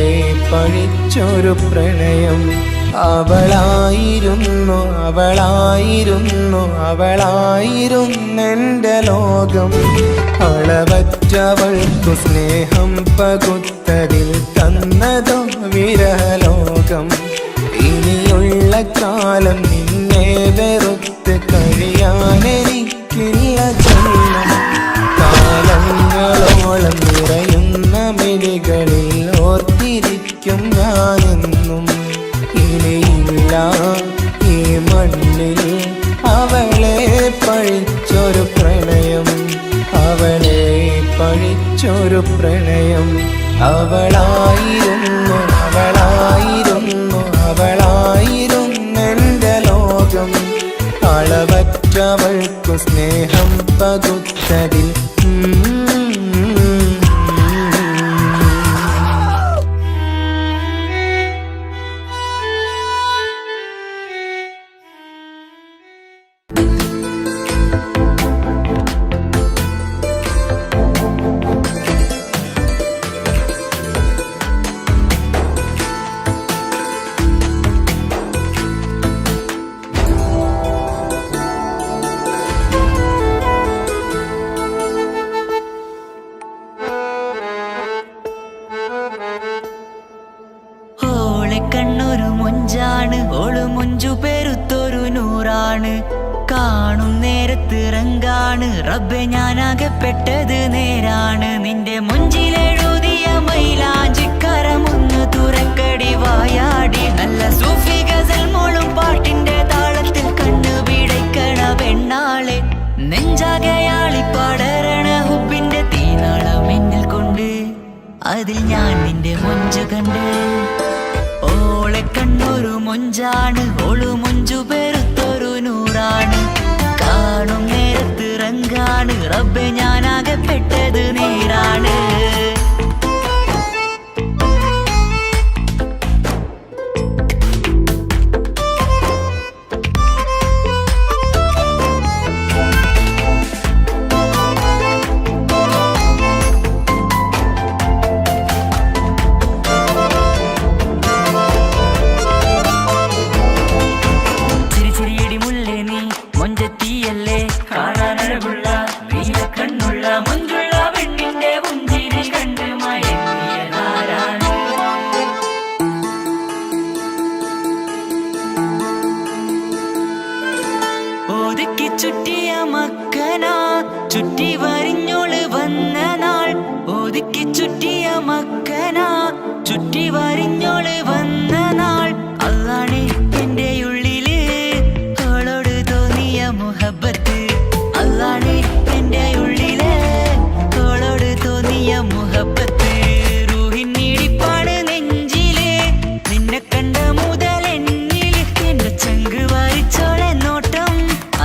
പഴിച്ചൊരു പ്രണയം. അവളായിരുന്നു അവളായിരുന്നു അവളായിരുന്നെൻ്റെ ലോകം. അളവറ്റവൾക്കു സ്നേഹം പകുത്തതിൽ തന്നതോ വിരലോകം. ഇനിയുള്ള കാലം നിന്നെ വെറുത്ത് കഴിയാനെനിക്കില്ല ജന്മം. കാലങ്ങളോളം നിറയുന്ന മിഴികളിൽ ഓർത്തിരിക്കും ഞാനെന്നും. ഇനിയില്ല ഈ മണ്ണിൽ അവളെ പഴിച്ചൊരു പ്രണയം, അവളെ പഴിച്ചൊരു പ്രണയം. അവളായിരുന്നു അവളായിരുന്നു അവളായിരുന്നെൻ്റെ ലോകം. അളവറ്റവൾക്കു സ്നേഹം പകുത്തതിൽ കണ്ണൊരു മൊഞ്ചാണ്, ഓള് മൊഞ്ചു പെരുത്തൊരു നൂറാണ്. കാണും നേരത്ത് റങ്കാണ്, റബ്ബെ ഞാനാകപ്പെട്ടത് നേരാണ്. നിന്റെ മൊഞ്ചിലെഴുതിയ മൈലാഞ്ചിക്കരമൊന്ന് തുറക്കടി വായാടി. നല്ല സൂഫി ഗസൽ മോളും പാട്ടിന്റെ താളത്തിൽ കണ്ണു പിടയ്ക്കണ പെണ്ണാളെ. നെഞ്ചാകയാളി പടരണ ഹുബിന്റെ തീനാളം എന്നിൽ കൊണ്ട്, അതിൽ ഞാൻ നിന്റെ മൊഞ്ചു കണ്ട്. ഓളെ കണ്ണൊരു മൊഞ്ചാണ്, ഓളു മൊഞ്ചു പെരുത്തൊരു നൂറാണ്. കാണും നേരത്ത് റങ്കാണ്, റബ്ബെ ഞാനാകപ്പെട്ടത് നേരാണ്. ഒതുക്കി ചുറ്റിയ മക്കന ചുറ്റി വരിഞ്ഞോള് വന്ന നാൾ. ഒതുക്കി ചുറ്റിയ മക്കന ചുറ്റി വരിഞ്ഞോള് വന്ന നാൾ. അതാണ് എന്റെ ഉള്ളില് അവളോട് തോന്നിയ മുഹബത്ത്. അതാണ് എന്റെ ഉള്ളില് അവളോട് തോന്നിയ മുഹബത്ത്. റൂഹിന്നിടിപ്പാണ് നെഞ്ചില്, നിന്നെ കണ്ട മുതൽ എന്നില്. എന്റെ ചങ്ക് വാരിച്ചോളെ നോട്ടം,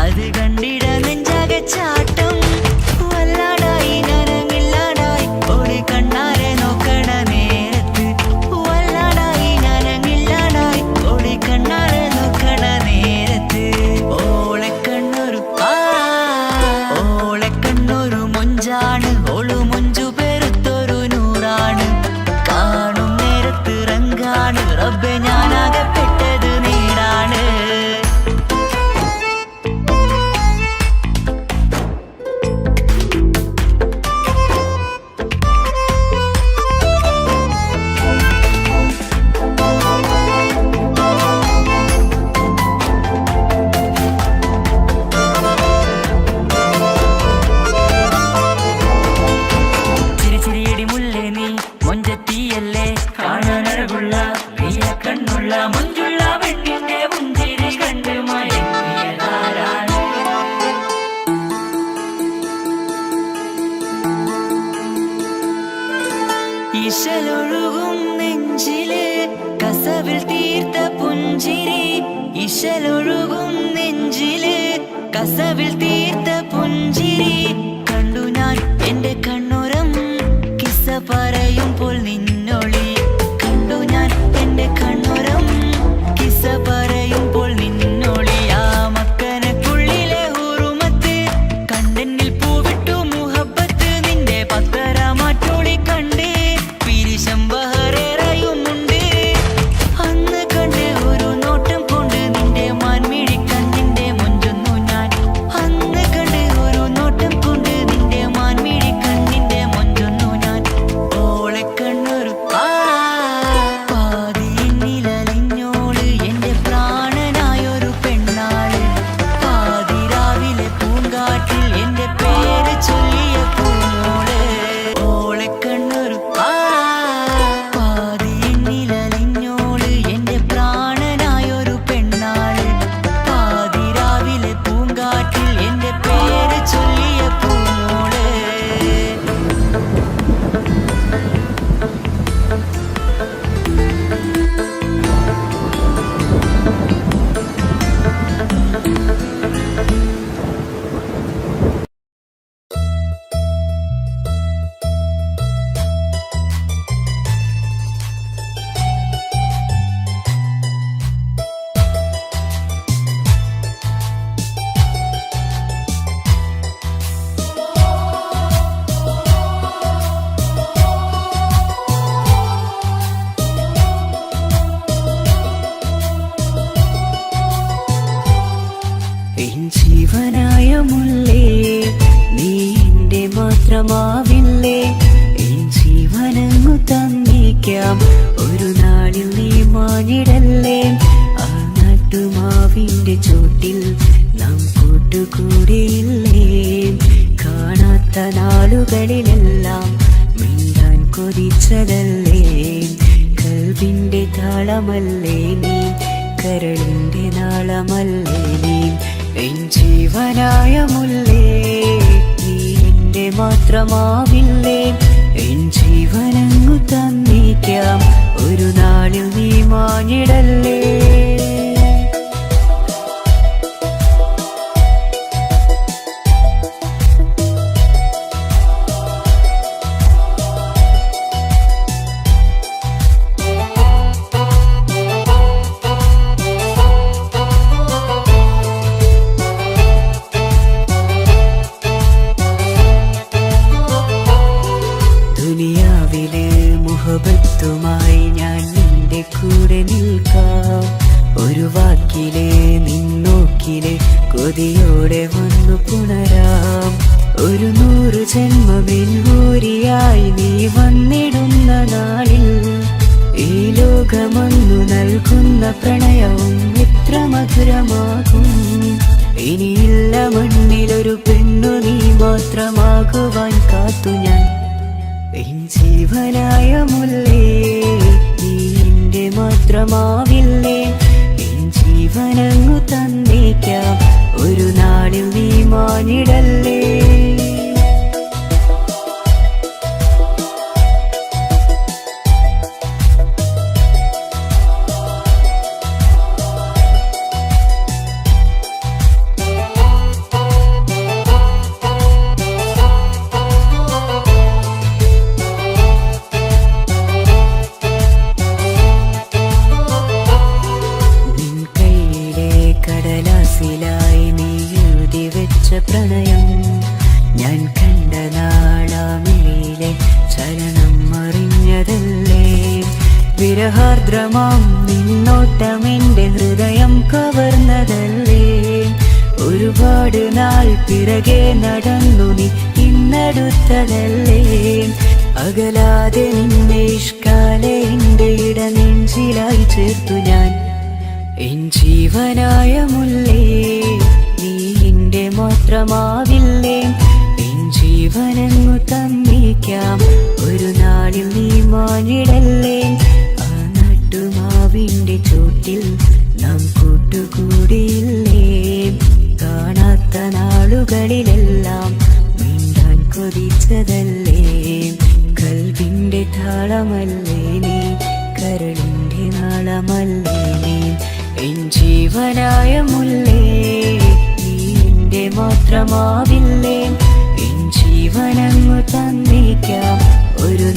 അത് കണ്ടിട നെഞ്ചാകെ ചാട്ടം. വല്ലാടായി ഞാനങ്ങില്ലാടായി ഓടി കണ്ണാരെ നോക്കണ നേരത്ത്. വല്ലാടായി ഞാനങ്ങില്ലാടായി ഓടി കണ്ണാരെ നോക്കണ നേരത്ത്. ഓളെ കണ്ണൊരു ഓളെ കണ്ണൊരു മൊഞ്ചാണ്, ഓളു മൊഞ്ചു പെരുത്തൊരു നൂറാണ്. കാണും നേരത്ത് റങ്കാണ്, റബ്ബെ ഞാനാകപ്പെട്ടത് നേരാണ്. ചിരിച്ചിരിയടി മുല്ലേ നീ മൊഞ്ചത്തിയല്ലേ, കാണാനഴകുള്ള നീയ കണ്ണ ഇശലൊഴുകും നെഞ്ചില് കസവിൽ തീർത്ത പുഞ്ചിരി ഇശലൊഴുകും നെഞ്ചില് കസവിൽ തീർത്ത പുഞ്ചിരി കണ്ടു ഞാൻ എന്റെ കണ്ണുരം കിസ്സ പറയുമ്പോൾ നിന്നൊളി കണ്ടു ഞാൻ എന്റെ കണ്ണുരം കിസ്സ പറയുമ്പോൾ നിന്നൊളി ആ മക്കനക്കുള്ളിലെ ഹുറുമത്ത് കണ്ടെന്നിൽ പൂവിട്ടു മുഹബത്ത് നിന്റെ പത്തരമാറ്റൊളി കണ്ടേ പിരിശം ബഹറേറയുമുണ്ട് അന്ന് കണ്ട് ഒരു നോട്ടം കൊണ്ട് നിന്റെ മാൻമിഴി കണ്ണിന്റെ മൊഞ്ചൊന്നു ഞാൻ അന്ന് കണ്ട് ഒരു നോട്ടം കൊണ്ട് നിന്റെ മാൻമിഴി കണ്ണിന്റെ മൊഞ്ചൊന്നു ഞാൻ ഓളെ കണ്ണൊരു പാതിയിലലിഞ്ഞോള് എന്റെ പ്രാണനായൊരു പെണ്ണാള് പാതിരാവിലെ പൂങ്കാട്ടിൽ എന്റെ പേര് ചൊല്ലിയ പൂമോള് ഓളെ കണ്ണൊരു പാതിയിലലിഞ്ഞോള് എന്റെ പ്രാണനായൊരു പെണ്ണാള് പാതിരാവിലെ പൂങ്കാട്ടിൽ എന്റെ പേര് ചൊല്ലിയ പൂമോള് എൻ ജീവനായ മുല്ലേ നീ എന്റെ മാത്രമാവില്ലേ എൻ ജീവനങ്ങു തന്നേക്കാം ഒരു നാളിൽ നീ മാഞ്ഞിടല്ലേ ആ നട്ടുമാവിന്റെ ചോട്ടിൽ നാം കൂട്ടുകൂടിയില്ലേ കാണാത്ത നാളുകളിലെല്ലാം മിണ്ടാൻ കൊതിച്ചതല്ലേ കൽവിന്റെ താളമല്ലേ നീ കരളിന്റെ നാളമല്ലേ നീ എൻ ജീവനായ മുല്ലേ നീ എന്റെ മാത്രമാവില്ലേ എൻ ജീവനങ്ങു തന്നേക്കാം ഒരു നാളിൽ നീ മാഞ്ഞിടല്ലേ ദുനിയാവിലെ മുഹബത്തുമായി ഞാൻ നിന്റെ കൂടെ നിൽക്കാം ഒരു വാക്കിലെ നിന്നോക്കിലെ കൊതിയോടെ വന്നു പുണരാം ഒരു 100 ജന്മമെൻകൂരിയായി നീ വന്നിടുന്ന നാളിൽ ഈ ലോകമൊന്നു നൽകുന്ന പ്രണയവും എത്ര മധുരമാകും ഇനിയില്ല മണ്ണിലൊരു പെണ്ണു നീ മാത്രമാകുവാൻ കാത്തു ഞാൻ എൻ ജീവനായ മുല്ലേ നീ എന്റെ മാത്രമാവില്ലേ എൻ ജീവനങ്ങു തന്നേക്കാം ഒരു നാളിൽ നീ മാഞ്ഞിടല്ലേ കടലാസിലായി നീ എഴുതി വെച്ച പ്രണയം ഞാൻ കണ്ട നാളാമിഴിയിലെ ചലനം അറിഞ്ഞതല്ലേ വിരഹാർദ്രമാം നിന്നോട്ടം എന്റെ ഹൃദയം കവർന്നതല്ലേ ഒരുപാട് നാൾ പിറകെ നടന്നു നീ ഇന്നടുത്തതല്ലേ അകലാതെ നിന്നെ ഇഷ്കാലെ എന്റെ ഇടനെഞ്ചിലായി ചേർത്തു ഞാൻ എൻ ജീവനായ മുല്ലേ നീ എന്റെ മാത്രമാവില്ലേ എൻ ജീവനങ്ങു തന്നേക്കാം ഒരു നാളിൽ നീ മാഞ്ഞിടല്ലേ ആ നട്ടുമാവിന്റെ ചോട്ടിൽ നാം കൂട്ടുകൂടിയില്ലേ കാണാത്ത നാളുകളിലെല്ലാം മിണ്ടാൻ കൊതിച്ചതല്ലേ കൽവിന്റെ എൻ്റെ താളമല്ലേ നീ, കരളിൻ്റെ നാളമല്ലേ നീ, എൻ ജീവനായ മുല്ലേ നീ എൻ്റെ മാത്രമാവില്ലേ, എൻ ജീവനങ്ങു തന്നേക്കാം ഒരു